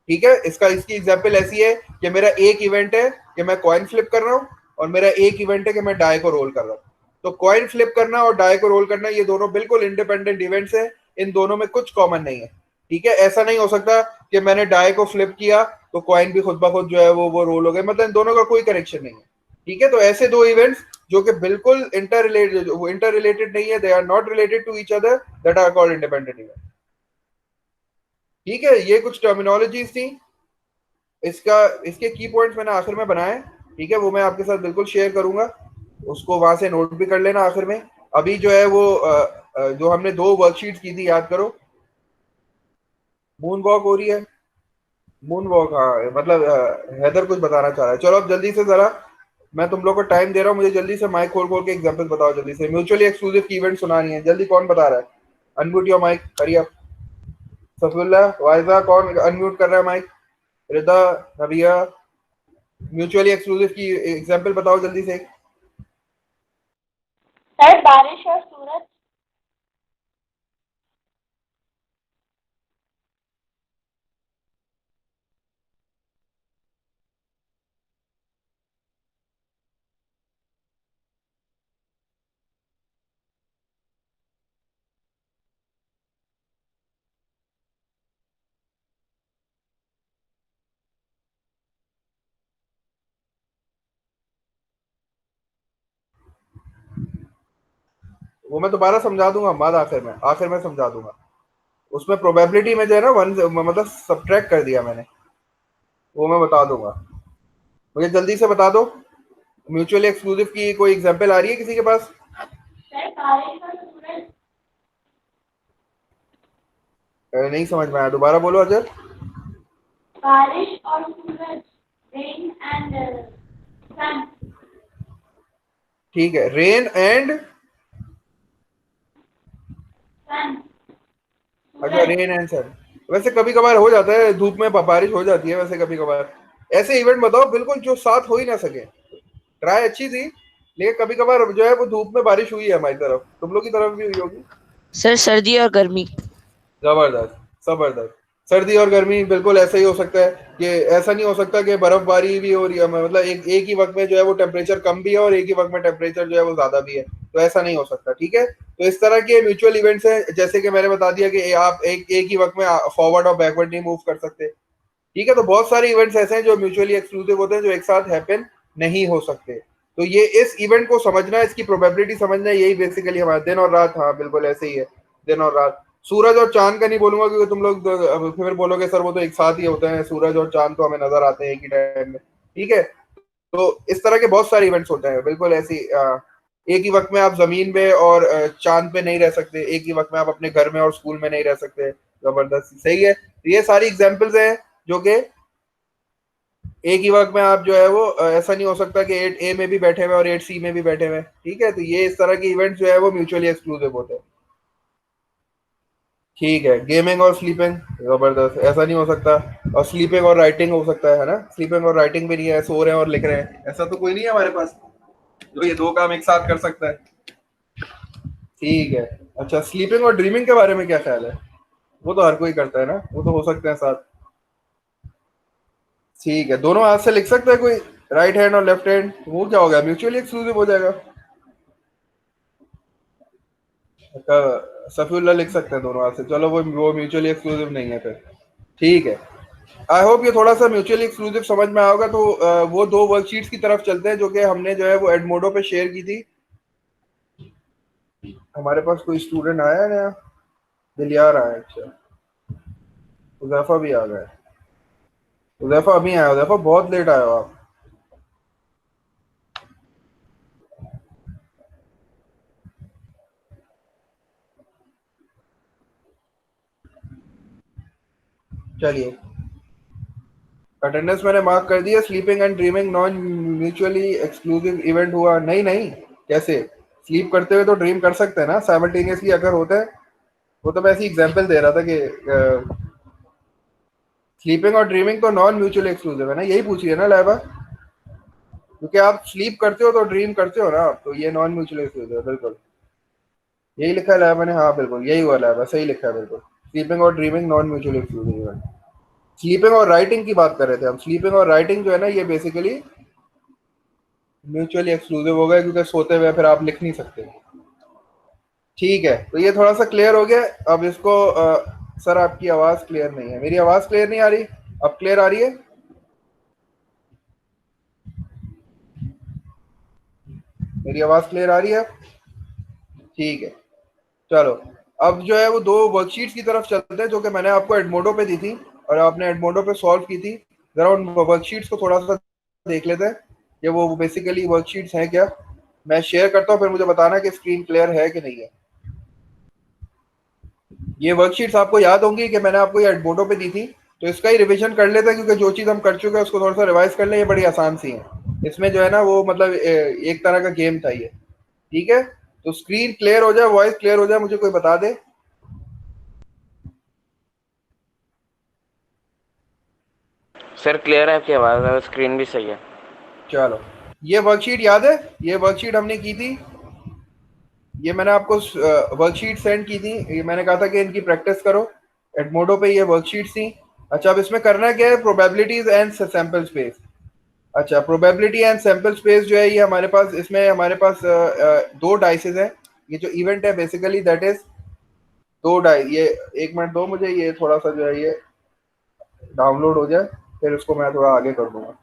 ठीक है। इसकी एग्जांपल ऐसी है कि मेरा एक इवेंट है कि मैं कॉइन फ्लिप कर रहा हूं और मेरा एक इवेंट है कि मैं डाई को रोल कर रहा हूं। तो कॉइन फ्लिप करना और डाई को रोल करना ये दोनों बिल्कुल इंडिपेंडेंट इवेंट्स है, इन दोनों में कुछ कॉमन नहीं है। ठीक है, ऐसा नहीं हो सकता कि मैंने डाई को फ्लिप किया तो कॉइन भी खुद ब खुद जो है वो रोल हो गए, मतलब इन दोनों का कोई कनेक्शन नहीं है। ठीक है, तो ऐसे दो इवेंट्स जो कि बिल्कुल इंटर रिलेटेड नहीं है, they are not related to each other, that are called independent event. ठीक है, ये कुछ टर्मिनोलॉजीज थी। इसका इसके की पॉइंट्स मैंने आखिर में बनाए। ठीक है, वो मैं आपके साथ बिल्कुल शेयर करूंगा, उसको वहां से नोट भी कर लेना आखिर में। अभी जो है वो जो हमने दो वर्कशीट्स की थी याद करो। मून वॉक हो रही है, मून वॉक, हाँ मतलब हैदर कुछ बताना चाह रहा है। चलो अब जल्दी से जरा, मैं तुम लोग को टाइम दे रहा हूँ, मुझे जल्दी से माइक खोल खोल के एग्जांपल बताओ जल्दी से। म्यूचुअली एक्सक्लूसिव की इवेंट सुनानी है, जल्दी कौन बता रहा है? Unmute your mic, hurry up. Safulla, Waiza, कौन अनम्यूट कर रहा है माइक? रिदा, नबिया, म्यूचुअली एक्सक्लूसिव की एग्जांपल बताओ जल्दी से। सर बारिश और सूरज। वो मैं दोबारा समझा दूंगा बाद, आखिर में समझा दूंगा। उसमें प्रोबेबिलिटी में जो है ना वन, मतलब सब्ट्रैक्ट कर दिया मैंने, वो मैं बता दूंगा। मुझे जल्दी से बता दो, म्यूचुअली एक्सक्लूसिव की कोई एग्जांपल आ रही है किसी के पास? सर बारिश और सूरज। नहीं समझ में आया, दोबारा बोलो अजय। बारिश और सूरज। रेन एंड सन। ठीक है, रेन एंड, सन। अच्छा सूरज। रेन एंड सन। वैसे कभी कभार हो जाता है धूप में बारिश हो जाती है वैसे कभी कभार। ऐसे इवेंट बताओ बिल्कुल जो साथ हो ही ना सके। ट्राई अच्छी थी, लेकिन कभी कभार जो है वो धूप में बारिश हुई है हमारी तरफ, तुम लोग की तरफ भी हुई होगी। सर सर्दी और गर्मी। जबरदस्त, जबरदस्त। सर्दी और गर्मी बिल्कुल ऐसा ही हो सकता है कि ऐसा नहीं हो सकता कि बर्फबारी भी हो रही है, मतलब एक एक ही वक्त में जो है वो टेम्परेचर कम भी है और एक ही वक्त में टेम्परेचर जो है वो ज्यादा भी है, तो ऐसा नहीं हो सकता। ठीक है, तो इस तरह के म्यूचुअल इवेंट्स हैं, जैसे कि मैंने बता दिया कि आप एक ही वक्त में फॉरवर्ड और बैकवर्ड नहीं मूव कर सकते। ठीक है, तो बहुत सारे इवेंट्स ऐसे हैं जो म्यूचुअली एक्सक्लूसिव होते हैं, जो एक साथ हैपन नहीं हो सकते। तो ये इस इवेंट को समझना, इसकी प्रोबेबिलिटी समझना, यही बेसिकली हमारा दिन और रात, हाँ बिल्कुल ऐसे ही है, दिन और रात। सूरज और चांद का नहीं बोलूंगा क्योंकि तुम लोग फिर बोलोगे सर वो तो एक साथ ही होते हैं, सूरज और चांद तो हमें नजर आते हैं एक ही टाइम में। ठीक है, तो इस तरह के बहुत सारे इवेंट्स होते हैं बिल्कुल ऐसी, एक ही वक्त में आप जमीन पे और चांद पे नहीं रह सकते, एक ही वक्त में आप अपने घर में और स्कूल में नहीं रह सकते। जबरदस्त, सही है, तो ये सारी एग्जांपल्स हैं जो कि एक ही वक्त में आप जो है वो ऐसा नहीं हो सकता कि 8A में भी बैठे हुए और 8C में भी बैठे हुए। ठीक है, तो ये इस तरह के इवेंट्स जो है वो म्यूचुअली एक्सक्लूसिव होते हैं। ठीक है, गेमिंग और स्लीपिंग, जबरदस्त, ऐसा नहीं हो सकता। और स्लीपिंग और राइटिंग हो सकता है ना? स्लीपिंग और राइटिंग भी नहीं है, सो रहे हैं और लिख रहे हैं, ऐसा तो कोई नहीं है हमारे पास जो ये दो काम एक साथ कर सकता है। ठीक है, अच्छा स्लीपिंग और ड्रीमिंग के बारे में क्या ख्याल है? वो तो हर कोई करता है ना, वो तो हो सकते हैं साथ। ठीक है, दोनों हाथ से लिख सकता है कोई, राइट हैंड और लेफ्ट हैंड, वो क्या होगा, म्यूचुअली एक्सक्लूसिव हो जाएगा। अच्छा, सफीउल्लाह लिख सकते हैं दोनों हाथ से, चलो वो म्यूचुअली एक्सक्लूसिव नहीं है फिर। ठीक है, आई होप ये थोड़ा सा म्यूचुअली एक्सक्लूसिव समझ में आएगा। तो वो दो वर्कशीट्स की तरफ चलते हैं जो कि हमने जो है वो एडमोडो पे शेयर की थी। हमारे पास कोई स्टूडेंट आया है नया? दिलियार आया, अच्छा। उजैफा भी आ गया। उजैफा अभी आया, उजैफा बहुत लेट आया हो आप। चलिए, अटेंडेंस मैंने मार्क कर दिया। Sleeping and dreaming non mutually exclusive event हुआ नहीं? नहीं, कैसे? स्लीप करते हुए तो ड्रीम कर सकते हैं ना साइमल्टेनियसली अगर होता है। वो तो मैं ऐसी एग्जांपल दे रहा था कि स्लीपिंग और ड्रीमिंग तो नॉन म्यूचुअली एक्सक्लूसिव है ना, यही पूछ रही है ना लाइबा? क्योंकि आप स्लीप करते हो तो ड्रीम करते हो ना आप, तो ये नॉन म्यूचुअली एक्सक्लूसिव है बिल्कुल। यही लिखा है लाइबा ने, हाँ बिल्कुल यही हुआ लाइबा, सही लिखा है बिल्कुल। स्लीपिंग और ड्रीमिंग नॉन म्यूचुअली एक्सक्लूसिव है। स्लीपिंग और राइटिंग की बात कर रहे थे हम, स्लीपिंग और राइटिंग जो है ना ये बेसिकली म्यूचुअली एक्सक्लूसिव हो गया क्योंकि सोते हुए फिर आप लिख नहीं सकते। ठीक है, तो ये थोड़ा सा क्लियर हो गया। अब इसको सर आपकी आवाज क्लियर नहीं है, मेरी आवाज क्लियर नहीं आ रही, अब क्लियर आ रही है? मेरी आवाज क्लियर आ रही है? ठीक है, चलो। अब जो है वो दो वर्कशीट्स की तरफ चलते हैं जो कि मैंने आपको एडमोडो पे दी थी और आपने एडमोडो पे सॉल्व की थी। जरा उन वर्कशीट्स को थोड़ा सा देख लेते हैं कि वो बेसिकली वर्कशीट्स हैं क्या। मैं शेयर करता हूँ, फिर मुझे बताना कि स्क्रीन क्लियर है कि नहीं है। ये वर्कशीट्स आपको याद होंगी कि मैंने आपको ये एडमोडो पे दी थी, तो इसका ही रिवीजन कर लेते हैं क्योंकि जो चीज़ हम कर चुके हैं उसको थोड़ा सा रिवाइज कर लें। ये बड़ी आसान सी है, इसमें जो है ना वो मतलब एक तरह का गेम था ये। ठीक है, तो स्क्रीन क्लियर हो जाए, वॉइस क्लियर हो जाए, मुझे कोई बता दे। सर क्लियर है आपकी आवाज़ और स्क्रीन भी सही है। चलो, ये वर्कशीट याद है? ये वर्कशीट हमने की थी, ये मैंने आपको वर्कशीट सेंड की थी, ये मैंने कहा था कि इनकी प्रैक्टिस करो। एडमोडो पे ये वर्कशीट थी। अच्छा, अब इसमें करना क्या है, प्रोबेबिलिटीज एंड सैंपल स्पेस। अच्छा, प्रोबेबिलिटी एंड सैंपल स्पेस जो है ये हमारे पास, इसमें हमारे पास दो डाइसेस हैं। ये जो इवेंट है बेसिकली दैट इज दो डाई। ये एक मिनट दो मुझे, ये थोड़ा सा जो है ये डाउनलोड हो जाए, फिर उसको मैं थोड़ा आगे कर दूंगा।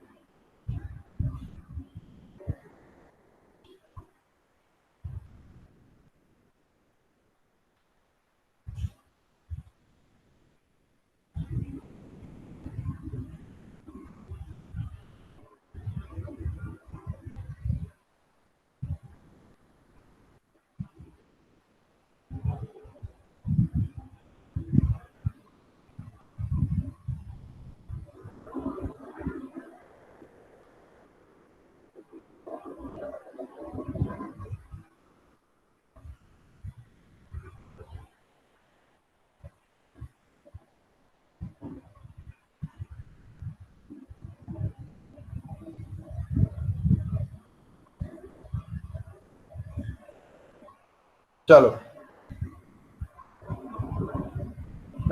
चलो,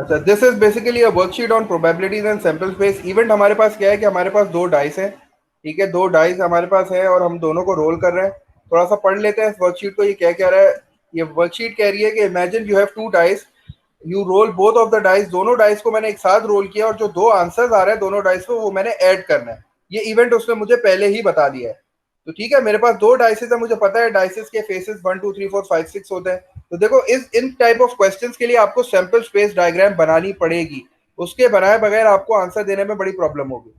अच्छा, this is basically a worksheet on probabilities and sample space. Event हमारे पास क्या है कि हमारे पास दो डाइस हैं। ठीक है, दो डाइस हमारे पास है और हम दोनों को रोल कर रहे हैं। थोड़ा सा पढ़ लेते हैं इस वर्कशीट को, ये क्या कह रहा है। ये वर्कशीट कह रही है कि imagine you have two dice, you roll both of the dice. दोनों डाइस को मैंने एक साथ रोल किया और जो दो आंसर्स आ रहे हैं दोनों डाइस को वो मैंने ऐड करना है। ये इवेंट उसने मुझे पहले ही बता दिया है। तो ठीक है, मेरे पास दो डाइसेस है, मुझे पता है डाइसेस के फेसेस 1 2 3 4 5 6 होते हैं। तो देखो इस इन टाइप ऑफ क्वेश्चंस के लिए आपको सैंपल स्पेस डायग्राम बनानी पड़ेगी। उसके बनाए बगैर आपको आंसर देने में बड़ी प्रॉब्लम होगी।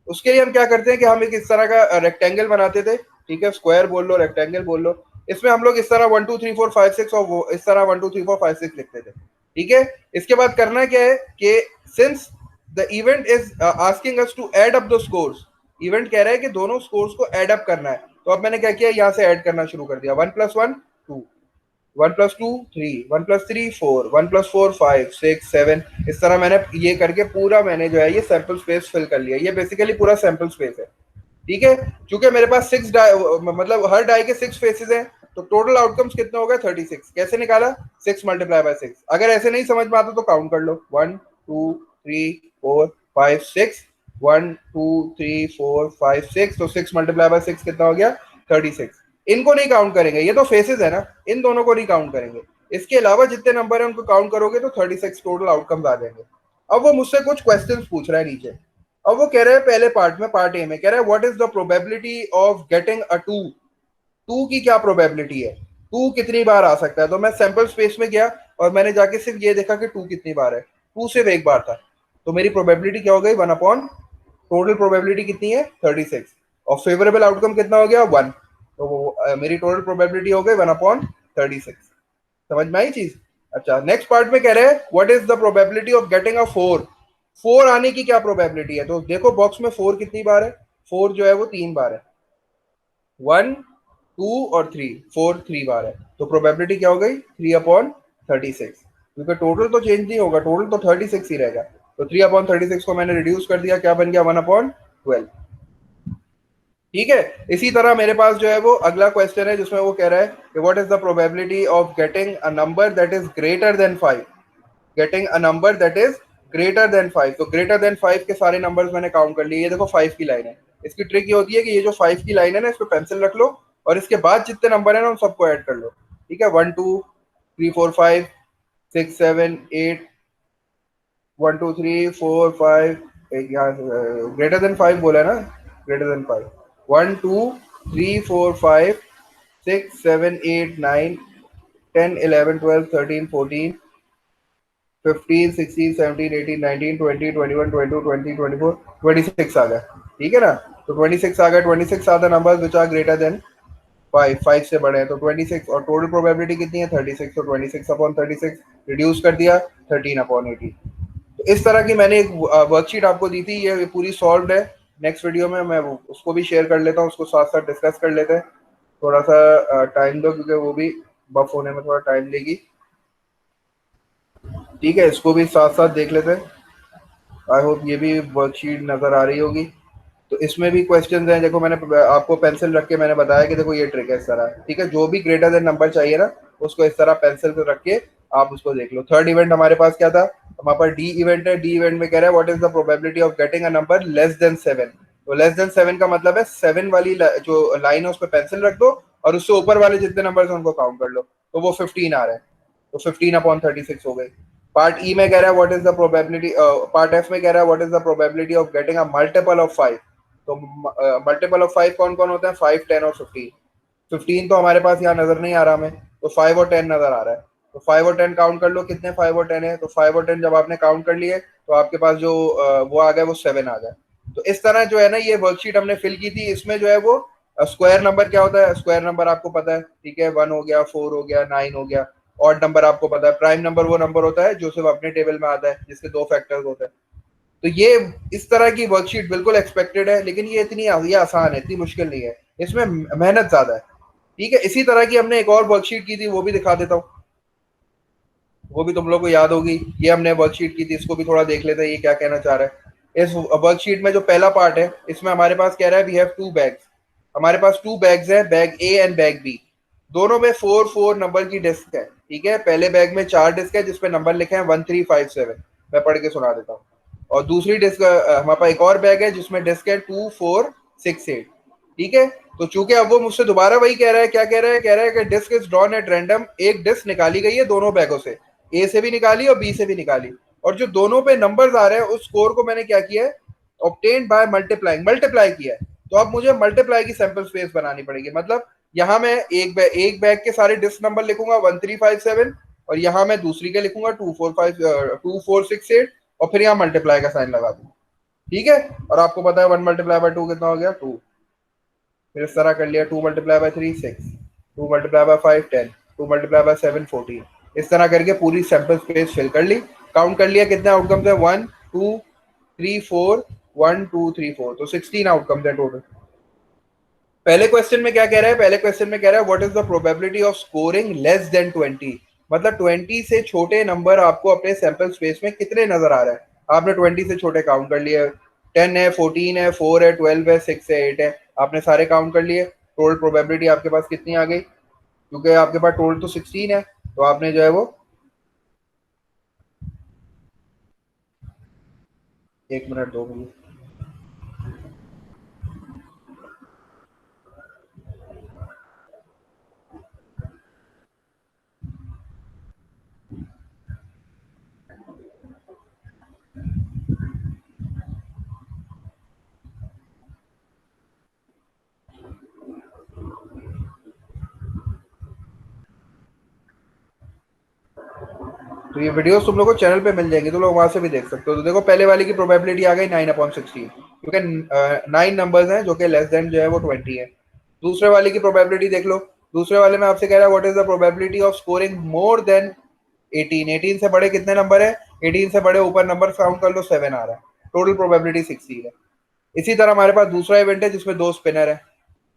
उसके लिए हम क्या करते हैं कि हम एक इस तरह का रेक्टेंगल बनाते थे। ठीक है, स्क्वायर बोल लो, रेक्टेंगल बोल लो। इसमें हम लोग इस तरह 1 2 3 4 5 6 और वो इस तरह 1 2 3 4 5 6 लिखते थे। ठीक है, इसके बाद करना क्या है कि since the event is asking us to add up the scores, event कह रहा है कि दोनों स्कोर्स को ऐड अप करना है। तो अब मैंने क्या किया, यहाँ से ऐड करना शुरू कर दिया। 1 + 1 2, 1 + 2 3, 1 + 3 4, 1 + 4 5 6 7। इस तरह मैंने ये करके पूरा मैंने जो है ये सैंपल स्पेस फिल कर लिया। ये बेसिकली पूरा सैंपल स्पेस है। ठीक है, क्योंकि मेरे पास 6 डाई, मतलब हर डाई के 6 फेसेस हैं, तो टोटल आउटकम्स कितने हो गए 36। कैसे निकाला, 6 × 6। अगर ऐसे नहीं समझ में आता तो काउंट कर लो, 1 2 3 4 5 6, 1 2 3 4 5 6। तो 6 × 6 कितना हो गया, 36। इनको नहीं काउंट करेंगे, ये तो फेसेस है ना, इन दोनों को नहीं काउंट करेंगे। इसके अलावा जितने नंबर है उनको काउंट करोगे तो 36 टोटल आउटकम्स आ जाएंगे। अब वो मुझसे कुछ क्वेश्चंस पूछ रहा है नीचे। अब वो कह रहे हैं पहले पार्ट में, पार्ट ए में कह रहा है what is the probability of getting a 2। Two की क्या प्रोबेबिलिटी है, टू कितनी बार आ सकता है। तो मैं सैंपल स्पेस में गया और मैंने जाके सिर्फ ये देखा कि टू कितनी बार है। टू सिर्फ एक बार था, तो मेरी प्रोबेबिलिटी क्या हो गई, 1/, टोटल प्रोबेबिलिटी कितनी है 36, और फेवरेबल आउटकम कितना हो गया 1। तो वो मेरी टोटल प्रोबेबिलिटी हो गई 1/36। समझ में आई चीज? अच्छा, नेक्स्ट पार्ट में कह रहे हैं what is the probability of getting अ 4। 4 आने की क्या प्रोबेबिलिटी है। तो देखो बॉक्स में 4 कितनी बार है, 4 जो है वो 3 बार है। 1 2 और 3, 4 3 बार है। तो प्रोबेबिलिटी क्या हो गई, 3/36। क्योंकि टोटल तो चेंज नहीं होगा, टोटल तो 36 ही रहेगा। तो 3/36 को मैंने रिड्यूस कर दिया, क्या बन गया 1/12। ठीक है, इसी तरह मेरे पास जो है वो अगला क्वेश्चन है जिसमें वो कह रहा है कि what is the probability of getting a number that is greater than 5। Getting a number that is greater than 5। तो ग्रेटर देन 5 के सारे नंबर्स मैंने काउंट कर लिए। ये देखो 5 की लाइन है, इसकी ट्रिक ये होती है कि ये जो 5 की लाइन है ना, इस पे पेंसिल रख लो और इसके बाद जितने नंबर है ना उन सबको ऐड कर लो। ठीक है, 1 2 3 4 5 6 7 8 1 2 3 4 5, एक यहाँ ग्रेटर देन 5 बोला है ना, ग्रेटर देन 5, 1 2 3 4 5 6 7 8 9 10 11 12 13 14 15 16 17 18 19 20 21 22 23 24 26 आ गया। ठीक है ना, तो 26 आ गया। 26 are the numbers which are greater than 5 से बड़े हैं, तो 26 और टोटल प्रोबेबिलिटी कितनी है 36, तो 26 अपॉन 36 रिड्यूस कर दिया 13 अपॉन 18। तो इस तरह की मैंने एक वर्कशीट आपको दी थी, ये पूरी सॉल्व्ड है। नेक्स्ट वीडियो में मैं उसको भी शेयर कर लेता हूँ, उसको साथ साथ डिस्कस कर लेते हैं। थोड़ा सा टाइम दो क्योंकि वो भी बफ होने में थोड़ा टाइम लेगी। ठीक है, इसको भी साथ साथ देख लेते हैं। आई होप ये भी वर्कशीट नज़र आ रही होगी। तो इसमें भी क्वेश्चंस हैं, देखो मैंने आपको पेंसिल रख के मैंने बताया कि देखो ये ट्रिक है इस तरह। ठीक है, जो भी ग्रेटर देन नंबर चाहिए ना उसको इस तरह पेंसिल पे रख के आप उसको देख लो। थर्ड इवेंट हमारे पास क्या था, हमारे पास डी इवेंट है। डी इवेंट में कह रहा है what is the probability of getting a number less than 7। तो लेस देन 7 का मतलब है 7 वाली जो लाइन है उस पर पेंसिल रख दो और उससे ऊपर वाले जितने नंबर है उनको काउंट कर लो, तो वो 15 आ रहा है, तो 15 अपॉन 36 हो गई। पार्ट ई में कह रहा है what is the probability, part F में कह रहा है what is the probability of getting a multiple of 5। तो मल्टीपल ऑफ 5 कौन कौन होते हैं, 5 10 और 15। 15 तो हमारे पास यहाँ नजर नहीं आ रहा हमें, तो 5 और 10 नजर आ रहा है। तो 5 और 10 काउंट कर लो, कितने 5 और 10 है, तो 5 और 10 जब आपने काउंट कर लिए तो आपके पास जो वो आ गया वो 7 आ गया। तो इस तरह जो है ना ये वर्कशीट हमने फिल की थी। इसमें जो है वो स्क्वायर नंबर क्या होता है, स्क्वायर नंबर आपको पता है। ठीक है, 1 हो गया, 4 हो गया, 9 हो गया। ऑड नंबर आपको पता है। प्राइम नंबर वो नंबर होता है जो सिर्फ अपने टेबल में आता है, जिसके 2 फैक्टर्स होते हैं। तो ये इस तरह की वर्कशीट बिल्कुल एक्सपेक्टेड है, लेकिन ये इतनी ये आसान है, इतनी मुश्किल नहीं है, इसमें मेहनत ज्यादा है। ठीक है, इसी तरह की हमने एक और वर्कशीट की थी, वो भी दिखा देता हूँ, वो भी तुम लोग को याद होगी। ये हमने वर्कशीट की थी, इसको भी थोड़ा देख लेते हैं ये क्या कहना चाह रहा है। इस वर्कशीट में जो पहला पार्ट है इसमें हमारे पास कह रहा है वी हैव 2 बैग्स। हमारे पास 2 बैग्स है, bag A and bag B. दोनों में 4 4 नंबर की डिस्क है। ठीक है, पहले बैग में 4 डिस्क है जिसपे नंबर लिखे हैं 1 3 5 7। मैं पढ़ के सुना देता हूँ। और दूसरी डिस्क हमारे पास एक और बैग है जिसमें डिस्क है 2 4 6 8। ठीक है, तो चूंकि अब वो मुझसे दोबारा वही कह रहा है, क्या कह रहा है, कह रहा है कि disc is drawn at random. एक डिस्क निकाली गई है दोनों बैगों से, ए से भी निकाली और बी से भी निकाली, और जो दोनों पे नंबर्स आ रहे हैं उस स्कोर को मैंने क्या किया है, ऑब्टेन्ड बाय मल्टीप्लाइंग, मल्टीप्लाई किया है। तो अब मुझे मल्टीप्लाई की सैंपल स्पेस बनानी पड़ेगी। मतलब यहाँ मैं एक बैग के सारे डिस्क नंबर लिखूंगा 1 3 5 7, और यहाँ मैं दूसरी के लिखूंगा 2 4 6 8, और फिर यहाँ मल्टीप्लाई का साइन लगा दूंगा। ठीक है, और आपको पता है 1 मल्टीप्लाई बाय 2 कितना हो गया, 2। फिर इस तरह कर लिया, 2 multiply by 3 6, 2 multiply by 5 10, 2 multiply by 7 14। इस तरह करके पूरी सैंपल स्पेस फिल कर ली। काउंट कर लिया कितने आउटकम्स है, 1 2 3 4, 1 2 3 4, तो 16 आउटकम्स है टोटल। पहले क्वेश्चन में क्या कह रहा है, पहले क्वेश्चन में कह रहा है what is the probability of scoring less than 20। मतलब 20 से छोटे नंबर आपको अपने सैंपल स्पेस में कितने नजर आ रहा है। आपने 20 से छोटे काउंट कर लिए, 10 है, 14 है, 4 है, 12 है, 6 है, 8 है, आपने सारे काउंट कर लिए। टोटल प्रोबेबिलिटी आपके पास कितनी आ गई, क्योंकि आपके पास टोटल तो 16 है, तो आपने जो है वो 1 मिनट 2 मिनट। तो ये वीडियोस तुम लोग को चैनल पे मिल जाएंगी, तुम लोग वहां से भी देख सकते हो। तो देखो पहले वाले की प्रोबेबिलिटी आ गई 9/16, क्योंकि 9 नंबर्स हैं जो कि लेस देन जो है वो 20 है। दूसरे वाले की प्रोबेबिलिटी देख लो। दूसरे वाले में आपसे कह रहा है what is the probability of scoring more than 18। 18 से बड़े कितने नंबर है, 18 से बड़े ऊपर नंबर काउंट कर लो, 7 आ रहा है। टोटल प्रोबेबिलिटी 16 है। इसी तरह हमारे पास दूसरा इवेंट है जिसमें 2 स्पिनर है,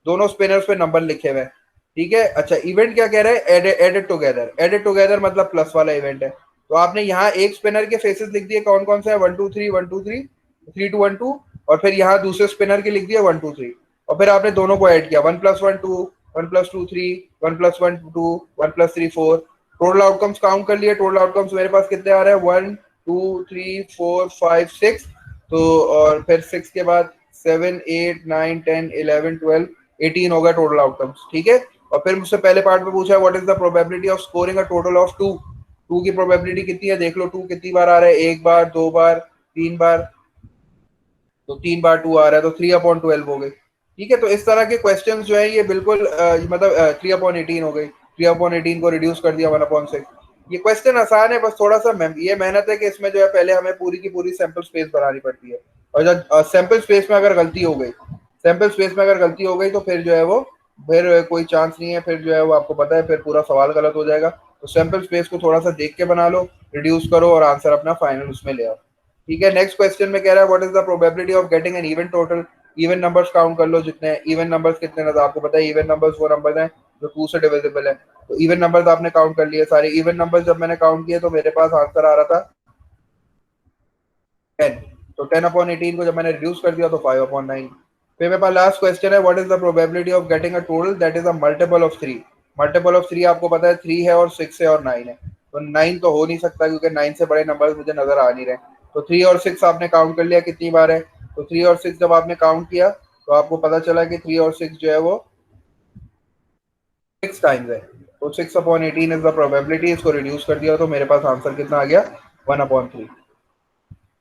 दोनों स्पिनर्स पे नंबर लिखे हुए हैं। ठीक है, अच्छा इवेंट क्या कह रहा है, एडेड टुगेदर। एडेड टुगेदर मतलब प्लस वाला इवेंट है। तो आपने यहाँ एक स्पिनर के फेसेस लिख दिए, कौन कौन से है, 1 2 3 1 2 3 3 2 1 2, और फिर यहाँ दूसरे स्पिनर के लिख दिया 1 2 3, और फिर आपने दोनों को ऐड किया, 1 + 1 2, 1 + 2 3, 1 + 1 2, 1 + 3 4। टोटल आउटकम्स काउंट कर लिए। टोटल आउटकम्स मेरे पास कितने आ रहे हैं, 1 2 3 4 5 6। तो और फिर 6 के बाद 7 8 9 10 11 12 18 हो गया टोटल आउटकम्स, ठीक है। और फिर मुझसे पहले पार्ट में पूछा what is the probability of scoring a total of 2। 2 की प्रोबेबिलिटी कितनी है देख लो, 2 कितनी बार आ रहा है, एक बार, दो बार, तीन बार, तो 3 बार 2 आ रहा है तो 3/12 हो गई, ठीक है। तो इस तरह के क्वेश्चंस जो है ये बिल्कुल मतलब 3/18 हो गई, 3/18 को रिड्यूस कर दिया 1/6। ये क्वेश्चन आसान है, बस थोड़ा सा ये मेहनत है कि इसमें जो है पहले हमें पूरी की पूरी सैंपल स्पेस बनानी पड़ती है, और जब सैंपल स्पेस में अगर गलती हो गई, सैंपल स्पेस में अगर गलती हो गई तो फिर जो है वो फिर कोई चांस नहीं है, फिर जो है वो आपको पता है फिर पूरा सवाल गलत हो जाएगा। तो सैंपल स्पेस को थोड़ा सा देख के बना लो, रिड्यूस करो और आंसर अपना फाइनल उसमें ले आओ, ठीक है। नेक्स्ट क्वेश्चन में कह रहा है what is the probability of getting an even total. Even numbers count कर लो जितने इवन नंबर्स कितने ना, तो आपको पता है इवन नंबर्स वो नंबर हैं जो 2 से डिविजिबल है। तो इवन नंबर्स आपने काउंट कर लिए सारे इवन नंबर्स, जब मैंने काउंट किए तो मेरे पास आंसर आ रहा था 10। तो 10/18 को जब मैंने रिड्यूस कर दिया तो 5/9। फिर मेरे पास लास्ट क्वेश्चन है what is the probability of getting a total that is a multiple of 3। Multiple of 3 आपको पता है 3 है और 6 है और 9 है, तो 9 तो हो नहीं सकता क्योंकि 9 से बड़े नंबर मुझे नजर आ नहीं रहे। तो 3 और 6 आपने काउंट कर लिया कितनी बार है, तो 3 और 6 जब आपने काउंट किया तो आपको पता चला कि 3 और 6 जो है वो 6 टाइम्स है। तो 6/18 इज द प्रोबेबिलिटी, इसको रिड्यूस कर दिया तो मेरे पास आंसर कितना आ गया 1/3,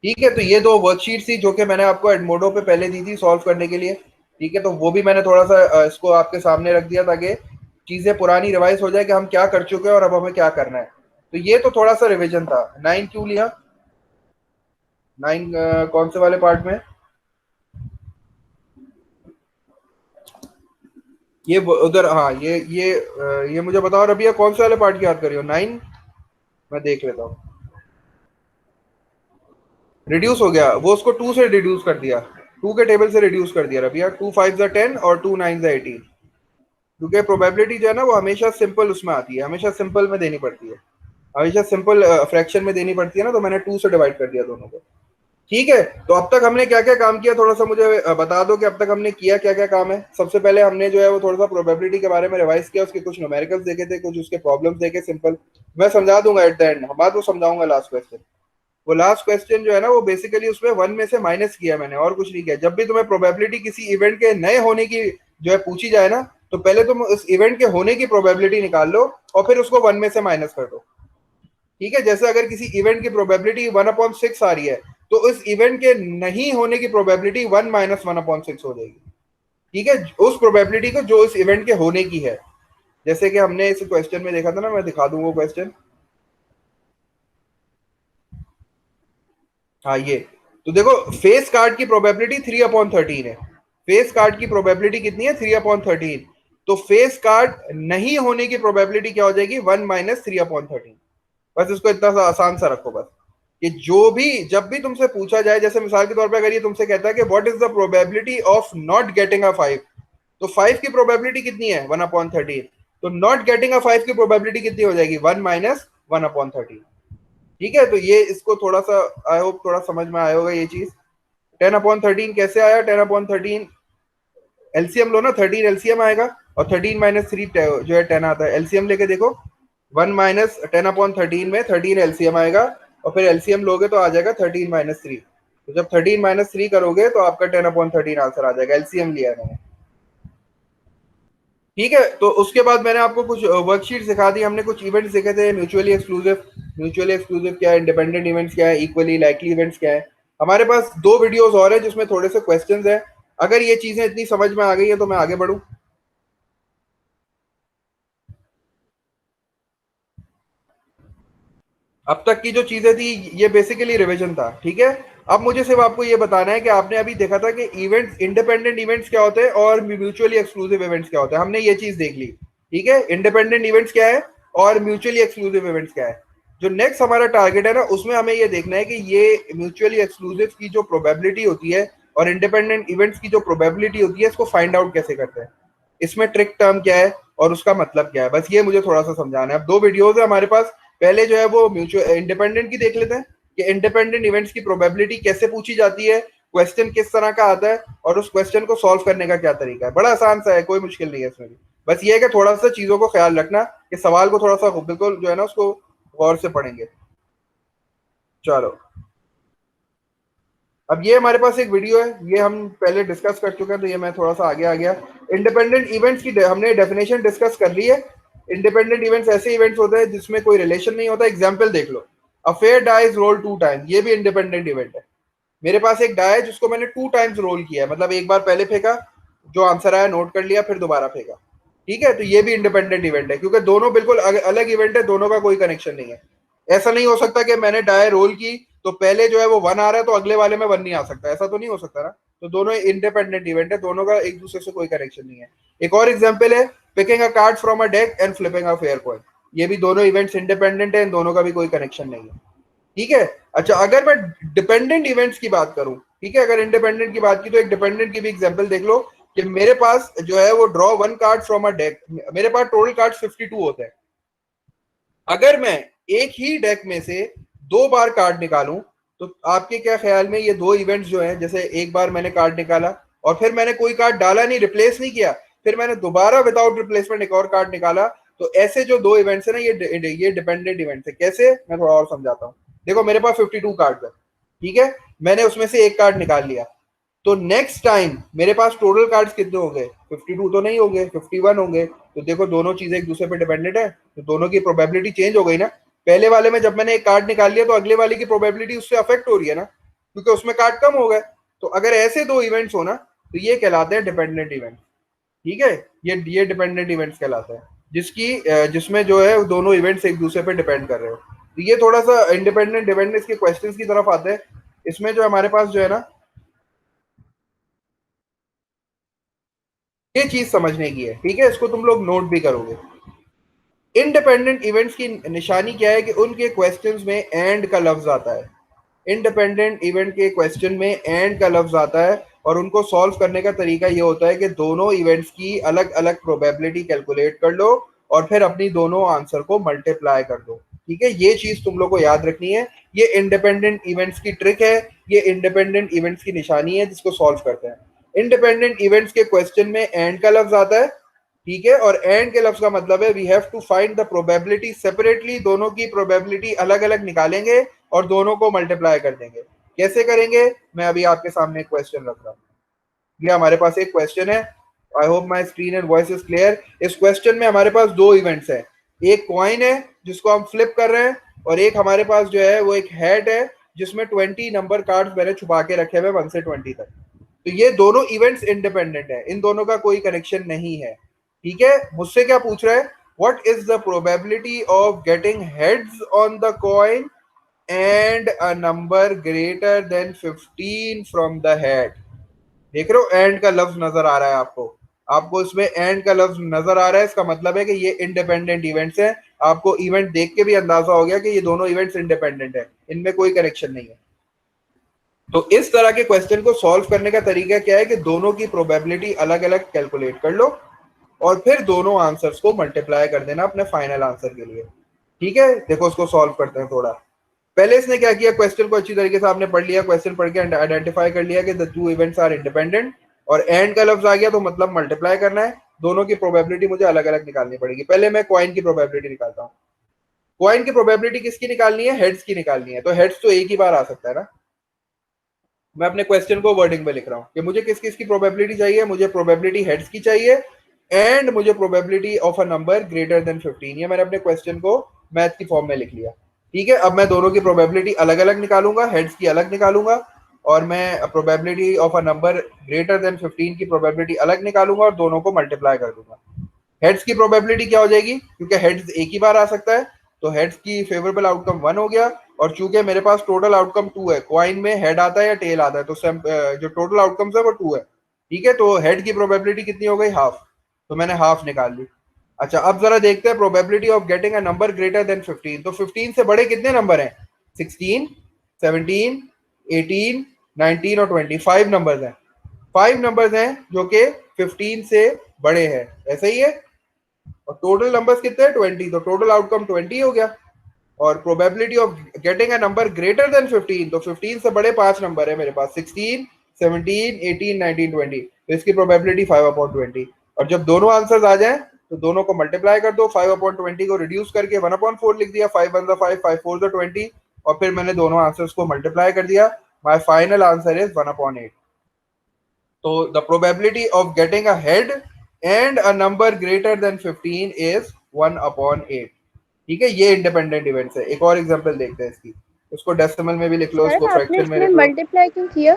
ठीक है। तो ये दो वर्कशीट थी जो कि मैंने आपको एडमोडो पे पहले दी थी सॉल्व करने के लिए, ठीक है। तो वो भी मैंने थोड़ा सा इसको आपके सामने रख दिया ताकि चीजें पुरानी रिवाइज हो जाए कि हम क्या कर चुके हैं और अब हमें क्या करना है। तो ये तो थोड़ा सा रिवीजन था। 9 क्यों लिया, 9 कौन से वाले पार्ट में, ये उधर, हाँ ये मुझे बताओ रबिया कौन से वाले पार्ट की याद करी हो 9, मैं देख लेता हूँ। रिड्यूस हो गया वो, उसको 2 से रिड्यूस कर दिया, 2 के टेबल से रिड्यूस कर दिया रबिया। 2 5 10 और 2 9 18, क्योंकि प्रोबेबिलिटी जो है ना वो हमेशा सिंपल उसमें आती है, हमेशा सिंपल में देनी पड़ती है, हमेशा सिंपल फ्रैक्शन में देनी पड़ती है ना, तो मैंने 2 से डिवाइड कर दिया दोनों को, ठीक है। तो अब तक हमने क्या क्या काम किया थोड़ा सा मुझे बता दो कि अब तक हमने किया क्या क्या काम है। सबसे पहले हमने जो है वो थोड़ा सा प्रोबेबिलिटी के बारे में रिवाइज किया, उसके कुछ न्यूमेरिकल्स देखे थे, कुछ उसके प्रॉब्लम्स देखे सिंपल, मैं समझा दूंगा एट द एंड, बात वो समझाऊंगा लास्ट क्वेश्चन। वो लास्ट क्वेश्चन जो है ना वो बेसिकली उसमें 1 में से माइनस किया मैंने और कुछ नहीं किया। जब भी तुम्हें प्रोबेबिलिटी किसी इवेंट के नए होने की जो है पूछी जाए ना, तो पहले तुम उस इवेंट के होने की प्रोबेबिलिटी निकाल लो और फिर उसको 1 में से माइनस कर दो, ठीक है। जैसे अगर किसी इवेंट की प्रोबेबिलिटी 1/6 आ रही है तो उस इवेंट के नहीं होने की प्रोबेबिलिटी 1 माइनस 1/6 हो जाएगी, ठीक है, उस प्रोबेबिलिटी को जो इस इवेंट के होने की है। जैसे कि हमने इस क्वेश्चन में देखा था ना, मैं दिखा दूं वो क्वेश्चन, हाँ ये, तो देखो फेस कार्ड की प्रोबेबिलिटी 3/13 है, फेस कार्ड की प्रोबेबिलिटी कितनी है 3/13, तो फेस कार्ड नहीं होने की प्रोबेबिलिटी क्या हो जाएगी 1 माइनस 3/13। बस इसको इतना सा आसान सा रखो बस, कि जो भी जब भी तुमसे पूछा जाए, जैसे मिसाल के तौर पे अगर ये तुमसे कहता है कि what is the probability of not getting a 5, तो 5 की प्रोबेबिलिटी कितनी है 1/13, तो नॉट गेटिंग अ 5 की प्रोबेबिलिटी कितनी हो जाएगी 1 माइनस 1/13, ठीक है। तो ये इसको थोड़ा सा आई होप थोड़ा समझ में आया होगा ये चीज। 10/13 कैसे आया, 10/13 एलसीएम लो ना, 13 एलसीएम आएगा और 13 माइनस 3 जो है 10 आता है, एलसीएम लेके देखो, 1 माइनस 10/13 में 13 एलसीएम आएगा और फिर एलसीएम लोगे तो आ जाएगा 13 माइनस 3, तो जब 13 माइनस 3 करोगे तो आपका 10/13 आंसर आ जाएगा, एलसीएम लिया है मैंने, ठीक है। तो उसके बाद मैंने आपको कुछ वर्कशीट सिखा दी, हमने कुछ इवेंट्स देखे थे, म्यूचुअली एक्सक्लूसिव, म्यूचुअली एक्सक्लूसिव क्या है, इंडिपेंडेंट इवेंट्स क्या है, इक्वली लाइकली इवेंट्स क्या है। हमारे पास 2 वीडियोस और है जिसमें थोड़े से क्वेश्चंस हैं, अगर ये चीजें इतनी समझ में आ गई है तो मैं आगे बढ़ूं। अब तक की जो चीजें थी ये बेसिकली रिवीजन था, ठीक है। अब मुझे सिर्फ आपको ये बताना है कि आपने अभी देखा था कि इवेंट्स, इंडिपेंडेंट इवेंट्स क्या होते हैं और म्यूचुअली एक्सक्लूसिव इवेंट्स क्या होते हैं, हमने ये चीज देख ली, ठीक है। इंडिपेंडेंट इवेंट्स क्या है और म्यूचुअली एक्सक्लूसिव इवेंट्स क्या है। जो नेक्स्ट हमारा टारगेट है ना उसमें हमें ये देखना है कि ये म्यूचुअली एक्सक्लूसिव की जो प्रोबेबिलिटी होती है और इंडिपेंडेंट इवेंट्स की जो प्रोबेबिलिटी होती है इसको फाइंड आउट कैसे करते हैं, इसमें ट्रिक टर्म क्या है और उसका मतलब क्या है, बस ये मुझे थोड़ा सा समझाना है। अब 2 वीडियोस है हमारे पास, पहले जो है वो म्यूचुअल इंडिपेंडेंट की देख लेते हैं कि इंडिपेंडेंट इवेंट्स की प्रोबेबिलिटी कैसे पूछी जाती है, क्वेश्चन किस तरह का आता है और उस क्वेश्चन को सॉल्व करने का क्या तरीका है। बड़ा आसान सा है, कोई मुश्किल नहीं है इसमें भी, बस ये है कि थोड़ा सा चीजों को ख्याल रखना कि सवाल को थोड़ा सा बिल्कुल जो है ना उसको गौर से पढ़ेंगे। चलो अब ये हमारे पास एक वीडियो है, ये हम पहले डिस्कस कर चुके हैं, तो ये मैं थोड़ा सा आगे आ गया। इंडिपेंडेंट इवेंट्स की हमने डेफिनेशन डिस्कस कर ली है। इंडिपेंडेंट इवेंट्स ऐसे इवेंट्स होते हैं जिसमें कोई रिलेशन नहीं होता। एग्जाम्पल देख लो, a fair die is rolled 2 times, ये भी इंडिपेंडेंट इवेंट है। मेरे पास एक डाई है जिसको मैंने 2 टाइम्स रोल किया है, मतलब एक बार पहले फेंका, जो आंसर आया नोट कर लिया, फिर दोबारा फेंका। ठीक है, तो ये भी इंडिपेंडेंट इवेंट है, क्योंकि दोनों बिल्कुल अलग इवेंट है, दोनों का कोई कनेक्शन नहीं है। ऐसा नहीं हो सकता कि मैंने डाई रोल की तो पहले जो है वो 1 आ रहा है तो अगले वाले में 1 नहीं आ सकता, ऐसा तो नहीं हो सकता ना। तो दोनों इंडिपेंडेंट इवेंट है, दोनों का एक दूसरे से कोई कनेक्शन नहीं है। एक और एग्जाम्पल है, picking a card from a deck and flipping a fair coin, ये भी दोनों इवेंट्स इंडिपेंडेंट है, इन दोनों का भी कोई कनेक्शन नहीं है। ठीक है। अच्छा, अगर मैं डिपेंडेंट इवेंट्स की बात करूं, ठीक है, अगर इंडिपेंडेंट की बात की तो एक डिपेंडेंट की भी एग्जांपल देख लो कि मेरे पास जो है वो draw 1 card from a deck, मेरे पास टोटल कार्ड 52 होते हैं। अगर मैं एक ही डेक में से 2 बार कार्ड निकालूं तो आपके क्या ख्याल में ये 2 इवेंट्स जो हैं, जैसे एक बार मैंने कार्ड निकाला और फिर मैंने कोई कार्ड डाला नहीं, रिप्लेस नहीं किया, फिर मैंने दोबारा विदाउट रिप्लेसमेंट एक और कार्ड निकाला, तो ऐसे जो 2 इवेंट्स है ना, ये डिपेंडेंट इवेंट्स है। कैसे, मैं थोड़ा और समझाता हूँ। देखो मेरे पास 52 कार्ड है, ठीक है, मैंने उसमें से एक कार्ड निकाल लिया, तो नेक्स्ट टाइम मेरे पास टोटल कार्ड्स कितने हो गए? 52 तो नहीं हो गए, 51 होंगे। तो देखो दोनों चीजें एक दूसरे पे डिपेंडेंट है, तो दोनों की प्रोबेबिलिटी चेंज हो गई ना। पहले वाले में जब मैंने एक कार्ड निकाल लिया तो अगले वाले की प्रोबेबिलिटी उससे अफेक्ट हो रही है ना, क्योंकि उसमें कार्ड कम हो गए। तो अगर ऐसे 2 इवेंट्स हो ना, तो ये कहलाते हैं डिपेंडेंट इवेंट। ठीक है, ये डिपेंडेंट इवेंट्स कहलाते हैं, जिसमें जो है दोनों इवेंट्स एक दूसरे पे डिपेंड कर रहे हो। तो ये थोड़ा सा इंडिपेंडेंट डिपेंडेंस के क्वेश्चंस की तरफ आते हैं। इसमें जो हमारे पास जो है ना, ये चीज समझने की है, ठीक है, इसको तुम लोग नोट भी करोगे। इंडिपेंडेंट इवेंट्स की निशानी क्या है कि उनके क्वेश्चंस में एंड का लफ्ज आता है। इंडिपेंडेंट इवेंट के क्वेश्चन में एंड का लफ्ज आता है, और उनको सॉल्व करने का तरीका ये होता है कि दोनों इवेंट्स की अलग अलग प्रोबेबिलिटी कैलकुलेट कर लो और फिर अपनी दोनों आंसर को मल्टीप्लाई कर दो। ठीक है, ये चीज तुम लोग को याद रखनी है। ये इंडिपेंडेंट इवेंट्स की ट्रिक है, ये इंडिपेंडेंट इवेंट्स की निशानी है जिसको सॉल्व करते हैं। इंडिपेंडेंट इवेंट्स के क्वेश्चन में एंड का लफ्ज आता है, ठीक है, और एंड के लफ्ज का मतलब है we have to find the probability separately, दोनों की प्रोबेबिलिटी अलग अलग निकालेंगे और दोनों को मल्टीप्लाई कर देंगे। कैसे करेंगे, मैं अभी आपके सामने एक क्वेश्चन रख रहा हूँ। ये हमारे पास एक क्वेश्चन है, I hope my screen and voice is clear. इस क्वेश्चन में हमारे पास 2 इवेंट्स है, एक कॉइन है जिसको हम फ्लिप कर रहे हैं, और एक हमारे पास जो है वो एक हैट है जिसमें 20 नंबर कार्ड्स मैंने छुपा के रखे हुए 1 से 20 तक। तो ये दोनों इवेंट्स इंडिपेंडेंट है, इन दोनों का कोई कनेक्शन नहीं है। ठीक है, मुझसे क्या पूछ रहा है, what is the probability of getting heads on the coin and a number greater than 15 from the head. देख रहे हो, एंड का लफ्ज नजर आ रहा है आपको, आपको इसमें एंड का लफ्ज नजर आ रहा है, इसका मतलब है कि ये इंडिपेंडेंट इवेंट्स हैं। आपको इवेंट देख के भी अंदाजा हो गया कि ये दोनों इवेंट्स इंडिपेंडेंट है, इनमें कोई कनेक्शन नहीं है। तो इस तरह के क्वेश्चन को सॉल्व करने का तरीका क्या है कि दोनों की प्रोबेबिलिटी अलग अलग कैलकुलेट कर लो और फिर दोनों आंसर्स को मल्टीप्लाई कर देना अपने फाइनल आंसर के लिए। ठीक है, देखो उसको सॉल्व करते हैं थोड़ा। पहले इसने क्या किया, क्वेश्चन को अच्छी तरीके से आपने पढ़ लिया, क्वेश्चन पढ़ के आइडेंटिफाई कर लिया कि द 2 इवेंट्स आर इंडिपेंडेंट, और एंड का लफ्ज आ गया तो मतलब मल्टीप्लाई करना है, दोनों की प्रोबेबिलिटी मुझे अलग अलग निकालनी पड़ेगी। पहले मैं कॉइन की प्रोबेबिलिटी निकालता हूँ। कॉइन की प्रोबेबिलिटी किसकी निकालनी है, हेड्स की निकालनी है, तो हेड्स तो एक ही बार आ सकता है ना। मैं अपने क्वेश्चन को वर्डिंग में लिख रहा हूँ कि मुझे किस किस की प्रोबेबिलिटी चाहिए, मुझे प्रोबेबिलिटी हेड्स की चाहिए एंड मुझे probability of a number greater than 15। ये मैंने अपने क्वेश्चन को मैथ की फॉर्म में लिख लिया। ठीक है, अब मैं दोनों की प्रोबेबिलिटी अलग अलग निकालूंगा, हेड्स की अलग निकालूंगा, और मैं probability of a number greater than 15 की प्रोबेबिलिटी अलग निकालूंगा और दोनों को मल्टीप्लाई कर दूंगा। हेड्स की प्रोबेबिलिटी क्या हो जाएगी, क्योंकि हेड्स एक ही बार आ सकता है, तो हेड्स की फेवरेबल आउटकम 1 हो गया, और चूंकि मेरे पास टोटल आउटकम 2 है, कॉइन में हेड आता है या टेल आता है, तो जो टोटल आउटकम्स है वो 2 है। ठीक है, तो हेड की प्रोबेबिलिटी कितनी हो गई, हाफ, तो मैंने हाफ निकाल ली। अच्छा, अब जरा देखते हैं probability of getting a number greater than 15। तो 15 से बड़े कितने नंबर हैं, 16, 17, 18, 19 और 20, 5 नंबर्स हैं। 5 नंबर्स हैं जो कि 15 से बड़े हैं, ऐसा ही है, और टोटल नंबर्स कितने हैं, 20, तो टोटल आउटकम 20 हो गया। और probability of getting a number greater than 15, तो 15 से बड़े 5 नंबर है मेरे पास, 16, 17, 18, 19, 20, तो इसकी प्रोबेबिलिटी 5/20। और जब दोनों आंसर्स आ जाएं तो दोनों को मल्टीप्लाई कर दो, 5/20 को रिड्यूस करके 1/4 लिख दिया, 5 1 5, 5 4 20, और फिर मैंने दोनों आंसर्स को मल्टीप्लाई कर दिया, माय फाइनल आंसर इज 1/8. तो the probability of getting a head and a number greater than 15 is 1/8. ठीक है, ये इंडिपेंडेंट इवेंट्स है. एक और एग्जांपल देखते हैं इसकी. इसको डेसिमल में भी लिख लो, इसको सर आपने फ्रैक्शन में इसमें लिख लो, मल्टीप्लाई क्यों किया?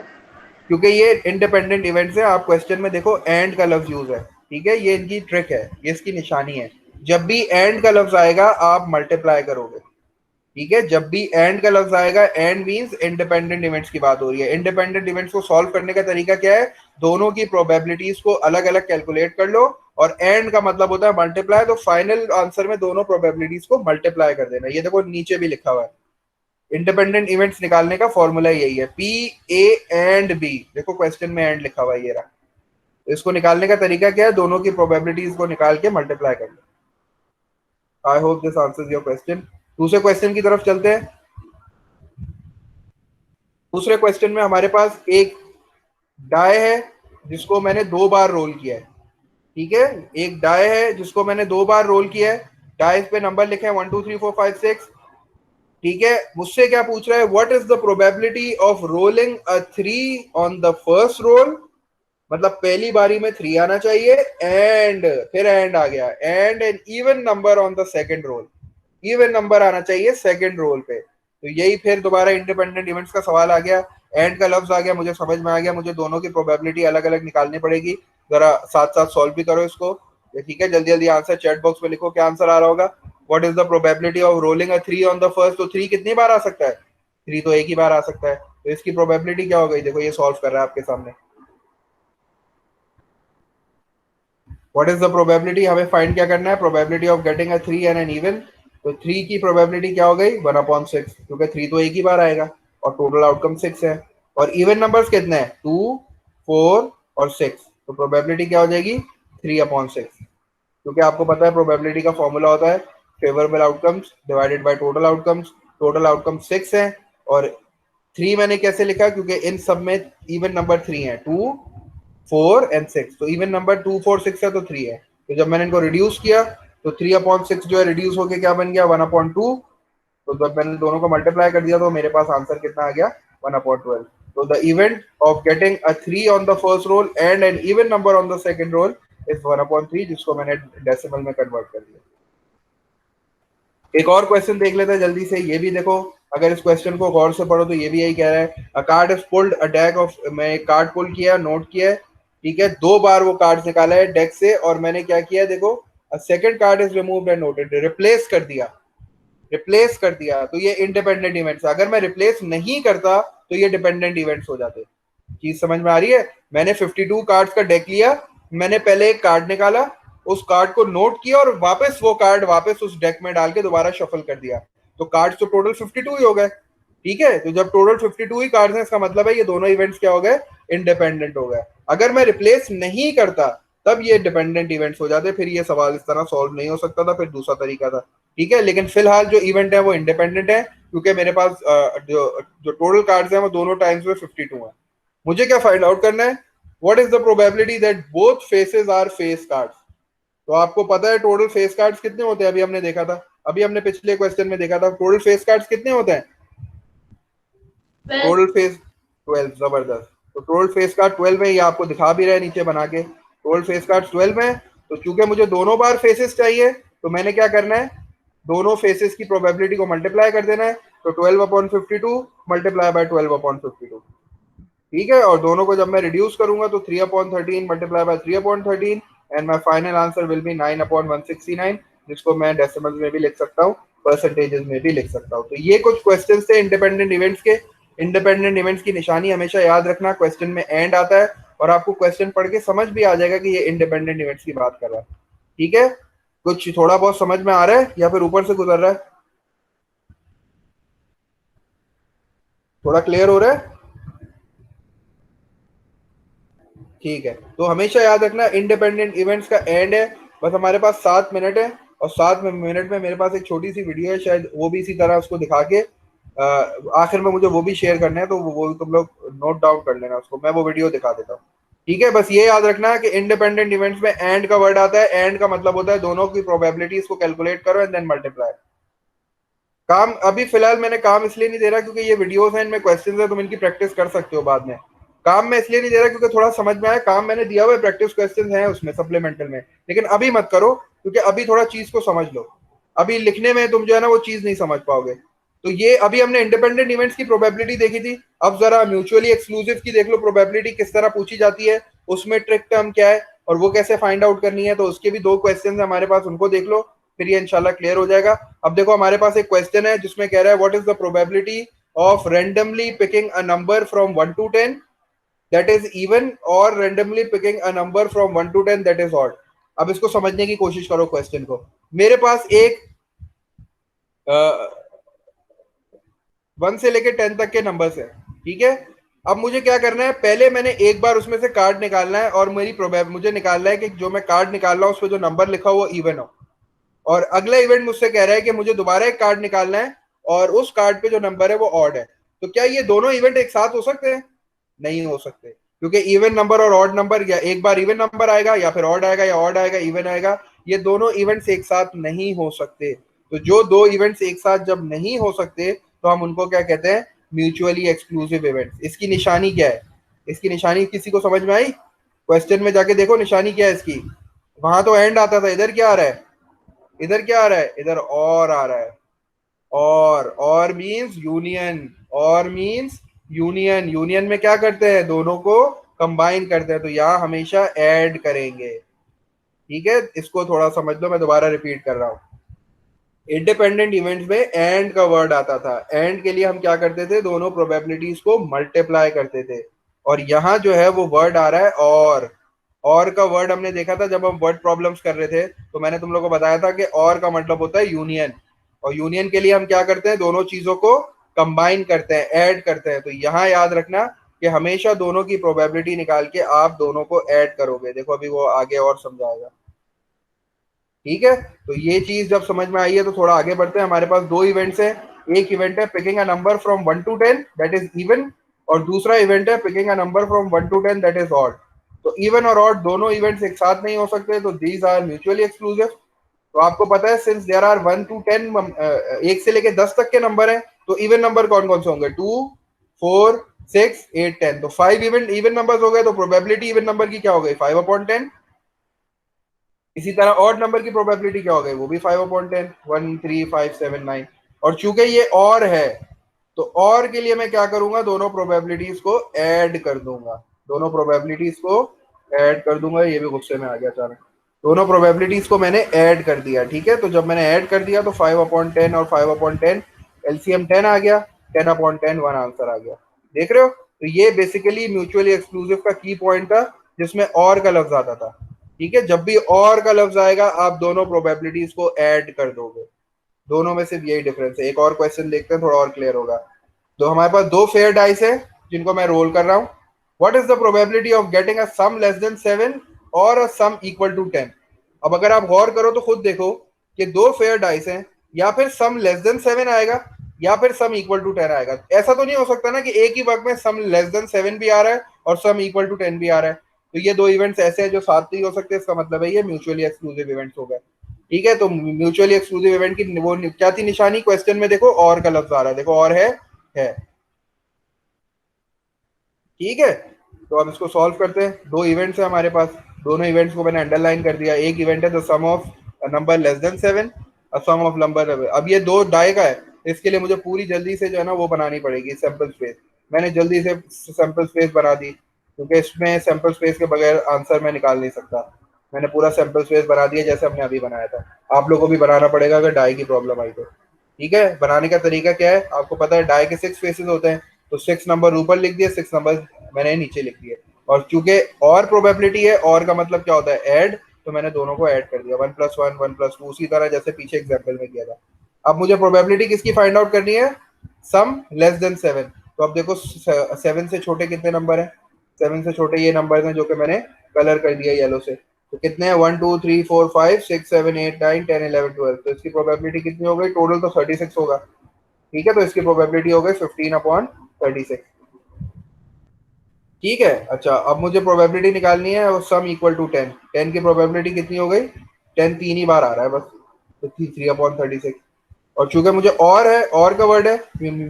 क्योंकि ये इंडिपेंडेंट इवेंट्स है. आप क्वेश्चन में देखो एंड का लफ्ज यूज है. ठीक है, ये इनकी ट्रिक है, ये इसकी निशानी है. जब भी एंड का लफ्ज आएगा आप मल्टीप्लाई करोगे. ठीक है, जब भी एंड का लफ्ज आएगा, एंड मींस इंडिपेंडेंट इवेंट्स की बात हो रही है. इंडिपेंडेंट इवेंट्स को सॉल्व करने का तरीका क्या है? दोनों की प्रोबेबिलिटीज को अलग अलग कैलकुलेट कर लो, और एंड का मतलब होता है मल्टीप्लाई. तो फाइनल आंसर में दोनों प्रोबेबिलिटीज को मल्टीप्लाई कर देना. ये देखो नीचे भी लिखा हुआ है. इंडिपेंडेंट इवेंट्स निकालने का फॉर्मूला यही है, पी ए एंड बी. देखो क्वेश्चन में एंड लिखा हुआ है, ये रहा. इसको निकालने का तरीका क्या है? दोनों की प्रोबेबिलिटीज को निकाल के मल्टीप्लाई कर लो. I hope this answers your question. दूसरे क्वेश्चन की तरफ चलते हैं. दूसरे क्वेश्चन में हमारे पास एक डाई है जिसको मैंने 2 बार रोल किया है. ठीक है, एक डाई है जिसको मैंने 2 बार रोल किया है. डाई पे नंबर लिखे हैं 1 2 3 4 5 6. ठीक है, मुझसे क्या पूछ रहा है? What is the probability of rolling a 3 on the first roll. मतलब पहली बारी में 3 आना चाहिए, एंड फिर एंड आ गया, and an even number on the second roll. Even number आना चाहिए सेकंड रोल पे. तो यही फिर दोबारा इंडिपेंडेंट इवेंट्स का सवाल आ गया. एंड का लफ्ज आ गया, मुझे समझ में आ गया. मुझे दोनों की प्रोबेबिलिटी अलग अलग निकालनी पड़ेगी. जरा साथ साथ सॉल्व भी करो इसको. ठीक है, जल्दी जल्दी आंसर चैट बॉक्स में लिखो, क्या आंसर आ रहा होगा. What is the probability of rolling a 3 on the first. तो 3 कितनी बार आ सकता है? 3 तो एक ही बार आ सकता है. तो इसकी प्रोबेबिलिटी क्या हो गई? देखो ये सॉल्व कर रहा है आपके सामने. What is the probability? हमें फाइंड क्या करना है? Probability of getting a 3 and an even. तो 3 की प्रोबेबिलिटी क्या हो गई? 1/6, क्योंकि 3 तो एक ही बार आएगा और टोटल आउटकम 6 है. और इवन नंबर्स कितने हैं? 2 4 और 6. तो प्रोबेबिलिटी क्या हो जाएगी? 3/6. क्योंकि आपको पता है प्रोबेबिलिटी का फॉर्मूला होता है favourable outcomes divided by total outcomes. Total outcome 6 है और 3 मैंने कैसे लिखा? क्योंकि इन सब में इवन नंबर 3 है, 2 4 एंड 6. तो इवन नंबर 2 4 6 है तो 3 है. तो जब मैंने इनको रिड्यूस किया तो 3/6 जो है रिड्यूस होके क्या बन गया? 1/2. तो जब मैंने दोनों को मल्टीप्लाई कर दिया तो मेरे पास आंसर कितना आ गया? 1/12. तो the event of getting a 3 on the first roll and an even number on the second roll is 1/3, जिसको मैंने डेसिमल में कन्वर्ट कर दिया. एक और क्वेश्चन देख लेते हैं जल्दी से. ये भी देखो, अगर इस क्वेश्चन को गौर से पढ़ो तो ये भी यही कह रहा है. अ card is pulled a deck of. मैं एक कार्ड पुल किया, नोट किया है. ठीक है, 2 बार वो कार्ड निकाला है डेक से, और मैंने क्या किया देखो, a second card is removed and noted. Replace कर दिया, रिप्लेस कर दिया. तो ये इंडिपेंडेंट इवेंट्स. अगर मैं रिप्लेस नहीं करता तो ये डिपेंडेंट इवेंट्स हो जाते. चीज समझ में आ रही है? मैंने 52 कार्ड्स का डेक लिया, मैंने पहले एक कार्ड निकाला, उस कार्ड को नोट किया और वापस वो कार्ड वापस उस डेक में डाल के दोबारा शफल कर दिया. तो कार्ड्स तो टोटल 52 ही हो गए. ठीक है, तो जब टोटल 52 ही कार्ड्स हैं, इसका मतलब है ये दोनों इवेंट्स क्या हो गए? इंडिपेंडेंट हो गए. अगर मैं रिप्लेस नहीं करता तब ये डिपेंडेंट इवेंट्स हो जाते. फिर ये सवाल इस तरह सॉल्व नहीं हो सकता था, फिर दूसरा तरीका था. ठीक है, लेकिन फिलहाल जो इवेंट है वो इंडिपेंडेंट है, क्योंकि मेरे पास जो टोटल कार्ड्स हैं वो दोनों टाइम्स में 52 है. मुझे क्या फाइंड आउट करना है? What is the probability that both faces are face cards. तो आपको पता है टोटल फेस कार्ड्स कितने होते हैं? अभी हमने देखा था, अभी हमने पिछले क्वेश्चन में देखा था. टोटल फेस कार्ड्स कितने होते हैं? Total face 12. जबरदस्त. तो टोटल फेस कार्ड 12 है, ये आपको दिखा भी रहा है नीचे बना के. टोटल फेस कार्ड 12 है. तो चूंकि मुझे दोनों बार फेसेस चाहिए तो मैंने क्या करना है? दोनों फेसेस की प्रोबेबिलिटी को मल्टीप्लाई कर देना है. तो 12/52 मल्टीप्लाई बाय 12/52. ठीक है, और दोनों को जब मैं रिड्यूस करूंगा तो 3/13 multiply by 3/13 and my final answer will be 9/169, जिसको मैं डेसिमल्स में भी लिख सकता हूँ, परसेंटेजेस में भी लिख सकता हूँ. तो ये कुछ क्वेश्चंस थे इंडिपेंडेंट इवेंट्स के. इंडिपेंडेंट इवेंट्स की निशानी हमेशा याद रखना, क्वेश्चन में एंड आता है और आपको क्वेश्चन पढ़ के समझ भी आ जाएगा कि ये इंडिपेंडेंट इवेंट्स की बात कर रहा है. ठीक है, कुछ थोड़ा बहुत समझ में आ रहा है या फिर ऊपर से गुजर रहा है? थोड़ा क्लियर हो रहा है? ठीक है, तो हमेशा याद रखना इंडिपेंडेंट इवेंट्स का एंड है. बस हमारे पास 7 मिनट है और 7 मिनट में मेरे पास एक छोटी सी वीडियो है, शायद वो भी इसी तरह उसको दिखा के आखिर में मुझे वो भी शेयर करना है. तो वो तुम लोग नोट डाउन कर लेना उसको, मैं वो वीडियो दिखा देता हूँ. ठीक है, बस ये याद रखना है कि इंडिपेंडेंट इवेंट्स में एंड का वर्ड आता है. एंड का मतलब होता है दोनों की प्रोबेबिलिटीज को कैलकुलेट करो एंड देन मल्टीप्लाई. काम अभी फिलहाल मैंने काम इसलिए नहीं दे रहा क्योंकि ये वीडियोस हैं, इनमें क्वेश्चंस है, तुम इनकी प्रैक्टिस कर सकते हो बाद में। काम मैं इसलिए नहीं दे रहा क्योंकि थोड़ा समझ में आया, काम मैंने दिया हुआ है, प्रैक्टिस क्वेश्चंस हैं उसमें सप्लीमेंटल में, लेकिन अभी मत करो क्योंकि अभी थोड़ा चीज को समझ लो। अभी लिखने में तुम जो है ना वो चीज नहीं समझ पाओगे। तो ये अभी हमने इंडिपेंडेंट इवेंट्स की प्रोबेबिलिटी देखी थी, अब जरा म्यूचुअली एक्सक्लूसिव की देख लो प्रोबेबिलिटी किस तरह पूछी जाती है, उसमें ट्रिक टर्म क्या है और वो कैसे फाइंड आउट करनी है। तो उसके भी 2 क्वेश्चन है हमारे पास, उनको देख लो, फिर ये इंशाल्लाह क्लियर हो जाएगा। अब देखो हमारे पास एक क्वेश्चन है जिसमें कह रहा है what is the probability of randomly picking a number from 1 to 10 that is even और randomly picking a number from 1 to 10 that is odd. अब इसको समझने की कोशिश करो क्वेश्चन को। मेरे पास एक 1 से लेके 10 तक के नंबर्स है, ठीक है। अब मुझे क्या करना है, पहले मैंने एक बार उसमें से कार्ड निकालना है और मेरी प्रोबेब मुझे निकालना है कि जो मैं कार्ड निकाल रहा हूँ उस पर जो नंबर लिखा हो वो इवन हो। और अगला इवेंट मुझसे कह रहा है कि मुझे दोबारा एक कार्ड निकालना है और उस कार्ड पे जो नंबर है वो ऑड है। तो क्या ये दोनों इवेंट एक साथ हो सकते हैं? नहीं हो सकते, क्योंकि इवन नंबर और ऑड नंबर, या एक बार इवन नंबर आएगा या फिर ऑड आएगा, या ऑड आएगा इवन आएगा, ये दोनों इवेंट्स एक साथ नहीं हो सकते। तो जो 2 इवेंट्स एक साथ जब नहीं हो सकते तो हम उनको क्या कहते हैं, म्यूचुअली एक्सक्लूसिव इवेंट्स। इसकी निशानी क्या है, इसकी निशानी किसी को समझ में आई? क्वेश्चन में जाके देखो निशानी क्या है इसकी। वहां तो एंड आता था, इधर क्या आ रहा है, इधर क्या आ रहा है, इधर और आ रहा है। और मींस यूनियन, और मींस यूनियन। यूनियन में क्या करते हैं, दोनों को कंबाइन करते हैं, तो यहां हमेशा ऐड करेंगे। ठीक है, इसको थोड़ा समझ लो, मैं दोबारा रिपीट कर रहा हूं। इंडिपेंडेंट इवेंट्स में एंड का वर्ड आता था, एंड के लिए हम क्या करते थे, दोनों प्रोबेबिलिटीज को मल्टीप्लाई करते थे। और यहां जो है वो वर्ड आ रहा है और का वर्ड हमने देखा था जब हम वर्ड प्रॉब्लम्स कर रहे थे, तो मैंने तुम लोगों को बताया था कि और का मतलब होता है यूनियन। और यूनियन के लिए हम क्या करते हैं, दोनों चीजों को कंबाइन करते हैं, ऐड करते हैं। तो यहां याद रखना कि हमेशा दोनों की प्रोबेबिलिटी निकाल के आप दोनों को ऐड करोगे। देखो अभी वो आगे और समझाएगा, ठीक है। तो ये चीज जब समझ में आई है तो थोड़ा आगे बढ़ते हैं। हमारे पास 2 इवेंट्स हैं, एक इवेंट है picking a number from 1 to 10 that is even, और दूसरा इवेंट है picking a number from 1 to 10 that is odd. तो इवन और ऑड दोनों इवेंट्स एक साथ नहीं हो सकते, तो दीज आर म्यूचुअली एक्सक्लूसिव। तो आपको पता है सिंस देयर आर 1 to 10 1 से लेके 10 तक के नंबर हैं, तो इवन नंबर कौन कौन से होंगे, 2 4 6 8 10। तो 5 इवन नंबर्स हो गए, तो प्रोबेबिलिटी इवन नंबर की क्या हो गई, 5/10। इसी तरह ऑड नंबर की प्रोबेबिलिटी क्या हो गई, वो भी 5/10, 1 3 5 7 9। और चूंकि ये और है तो और के लिए मैं क्या करूंगा, दोनों प्रोबेबिलिटीज को ऐड कर दूंगा, दोनों प्रोबेबिलिटीज को ऐड कर दूंगा। ये भी गुस्से में आ गया अचानक। दोनों प्रोबेबिलिटीज को मैंने ऐड कर दिया, ठीक है। तो जब मैंने ऐड कर दिया तो 5/10 और 5/10 एलसीएम 10 आ गया, 10/10 1 आंसर आ गया। देख रहे हो, तो ये बेसिकली म्यूचुअली एक्सक्लूसिव का की पॉइंट था जिसमें और का लफ्ज आता था। ठीक है, जब भी और का लफ्ज आएगा आप दोनों प्रोबेबिलिटीज को ऐड कर दोगे। दोनों में सिर्फ यही डिफरेंस है। एक और क्वेश्चन देखते हैं, थोड़ा और क्लियर होगा। तो हमारे पास 2 फेयर डाइस है जिनको मैं रोल कर रहा हूं। What is the probability of getting a sum less than 7 और अ सम इक्वल टू 10? अब अगर आप गौर करो तो खुद देखो कि 2 फेयर डाइस हैं, या फिर सम लेस देन 7 आएगा या फिर सम इक्वल टू 10 आएगा। ऐसा तो नहीं हो सकता ना कि एक ही वक्त में सम लेस देन 7 भी आ रहा है और सम इक्वल टू 10 भी आ रहा है। तो ये 2 इवेंट्स ऐसे हैं जो साथ नहीं हो सकते, इसका मतलब है ये म्यूचुअली एक्सक्लूसिव इवेंट्स हो गए। ठीक है, तो म्यूचुअली एक्सक्लूसिव इवेंट की वो क्या थी निशानी, क्वेश्चन में देखो और का लफ्ज आ रहा है, देखो और है। ठीक है, तो अब इसको सॉल्व करते हैं। 2 इवेंट्स है हमारे पास, दोनों इवेंट्स को मैंने अंडरलाइन कर दिया। एक इवेंट है the sum of number less than 7, sum of number. अब ये 2 डाई का है, इसके लिए मुझे पूरी जल्दी से जो है ना वो बनानी पड़ेगी सैंपल स्पेस। मैंने जल्दी से सैंपल स्पेस बना दी क्योंकि इसमें सैंपल स्पेस के बगैर आंसर मैं निकाल नहीं सकता। मैंने पूरा सैंपल स्पेस बना दिया जैसे हमने अभी बनाया था। आप लोगों को भी बनाना पड़ेगा अगर डाई की प्रॉब्लम आई तो। ठीक है, बनाने का तरीका क्या है आपको पता है, डाई के 6 फेसेस होते हैं, तो 6 नंबर ऊपर लिख दिए, 6 नंबर मैंने नीचे लिख दिए। और चूंकि और प्रोबेबिलिटी है, और का मतलब क्या होता है, ऐड, तो मैंने दोनों को ऐड कर दिया, 1+1 1+2, उसी तरह जैसे पीछे एग्जाम्पल में किया था। अब मुझे प्रोबेबिलिटी किसकी फाइंड आउट करनी है, सम लेस देन 7। तो अब देखो 7 से छोटे कितने नंबर हैं, 7 से छोटे ये नंबर हैं जो कि मैंने कलर कर दिया येलो से। तो कितने हैं, 1 2 3 4 5 6 7 8 9 10 11 12। तो इसकी प्रोबेबिलिटी कितनी हो गई, टोटल तो 36 होगा। ठीक है, तो इसकी प्रोबेबिलिटी हो गई 15/36। ठीक है, अच्छा अब मुझे प्रोबेबिलिटी निकालनी है और सम इक्वल टू 10। 10 की प्रोबेबिलिटी कितनी हो गई, 10 3 ही बार आ रहा है बस, तो 3/36। और चूंकि मुझे और है, और का वर्ड है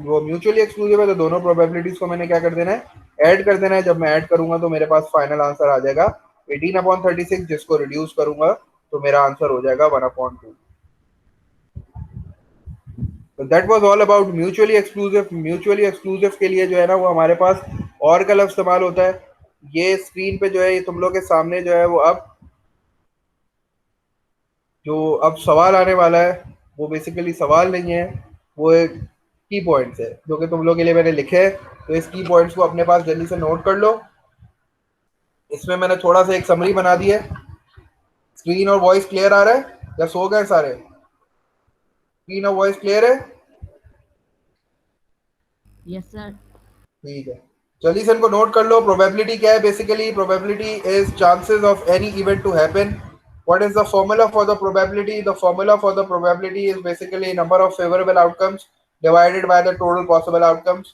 वो म्यूचुअली एक्सक्लूसिव है, तो दोनों प्रोबेबिलिटीज को मैंने क्या कर देना है, ऐड कर देना है। जब मैं ऐड करूंगा तो मेरे पास फाइनल आंसर आ जाएगा 18/36, जिसको रिड्यूस करूंगा तो मेरा आंसर हो जाएगा 1/2। तो that was all about mutually exclusive. Mutually exclusive के लिए जो है ना, वो हमारे पास और का लफ्ज इस्तेमाल होता है। ये स्क्रीन पे जो है, ये तुम लोग के सामने जो है वो अब सवाल आने वाला है, वो बेसिकली सवाल नहीं है, वो एक की पॉइंट्स है जो कि तुम लोग के लिए मैंने लिखे हैं। तो इस की पॉइंट्स को अपने पास जल्दी से नोट कर लो। इसमें मैंने थोड़ा सा एक समरी बना दी है। स्क्रीन और वॉइस क्लियर आ रहा है या सो गए सारे? स्क्रीन और वॉइस क्लियर है? Yes sir. ठीक है, चलिए सर को नोट कर लो। प्रोबेबिलिटी क्या है? Basically probability is chances of any event to happen. What is the formula for the probability? The formula for the probability is basically number of favorable outcomes divided by the total possible outcomes.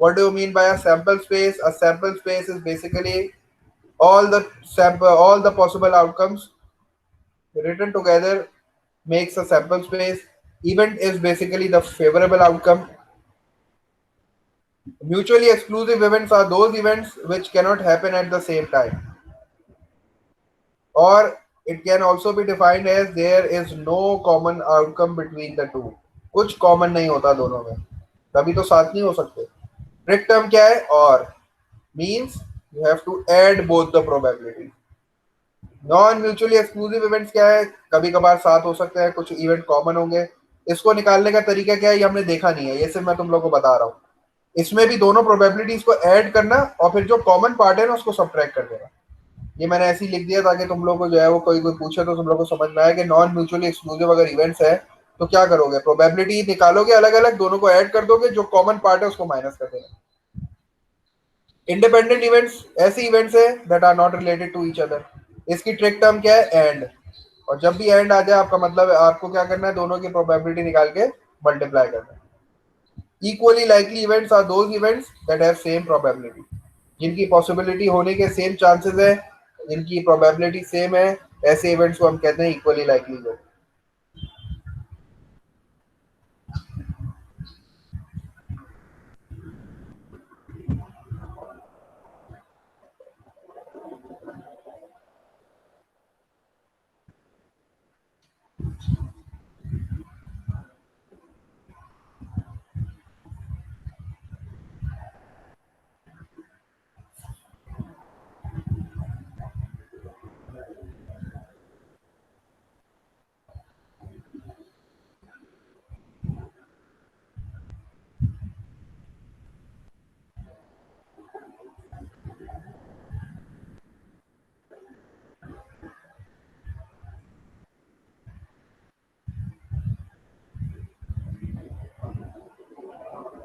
What do you mean by a sample space? A sample space is basically all the possible outcomes written together makes a sample space. Event is basically the favorable outcome. Mutually exclusive events are those events which cannot happen at the same time. Or it can also be defined as there is no common outcome between the two. कुछ common नहीं होता दोनों में, तभी तो साथ नहीं हो सकते। ट्रिक टर्म क्या है? और means you have to add both the probability. Non mutually exclusive events क्या है? कभी कभार साथ हो सकते हैं, कुछ इवेंट कॉमन होंगे। इसको निकालने का तरीका क्या है, ये हमने देखा नहीं है, ये सिर्फ मैं तुम लोग को बता रहा हूँ। इसमें भी दोनों प्रोबेबिलिटीज को ऐड करना और फिर जो कॉमन पार्ट है ना उसको सब्ट्रैक्ट कर देना। ये मैंने ऐसे ही लिख दिया ताकि तुम लोग को जो है वो कोई पूछे तो तुम लोग को समझ में आए कि नॉन म्यूचुअली एक्सक्लूसिव अगर इवेंट्स है तो क्या करोगे, प्रोबेबिलिटी निकालोगे अलग अलग, दोनों को ऐड कर दोगे, जो कॉमन पार्ट है उसको माइनस कर देना। इंडिपेंडेंट इवेंट्स ऐसे इवेंट्स है that are not related to each other. इसकी ट्रिक टर्म क्या है? एंड। और जब भी एंड आ जाए आपका मतलब है आपको क्या करना है, दोनों की प्रोबेबिलिटी निकाल के मल्टीप्लाई करना है। Equally likely events are those events that have same probability, जिनकी पॉसिबिलिटी होने के सेम चांसेस है, जिनकी प्रोबेबिलिटी सेम है, ऐसे इवेंट्स को हम कहते हैं इक्वली लाइकली इवेंट।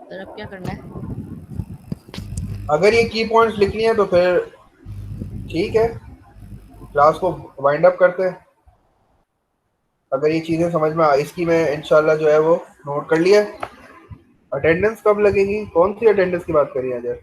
सर अब क्या करना है? अगर ये की पॉइंट्स लिखनी है तो फिर ठीक है, क्लास को वाइंड अप करते हैं। अगर ये चीजें समझ में आ, इसकी मैं इंशाल्लाह जो है वो नोट कर लिया। अटेंडेंस कब लगेगी? कौन सी अटेंडेंस की बात करी है अजय?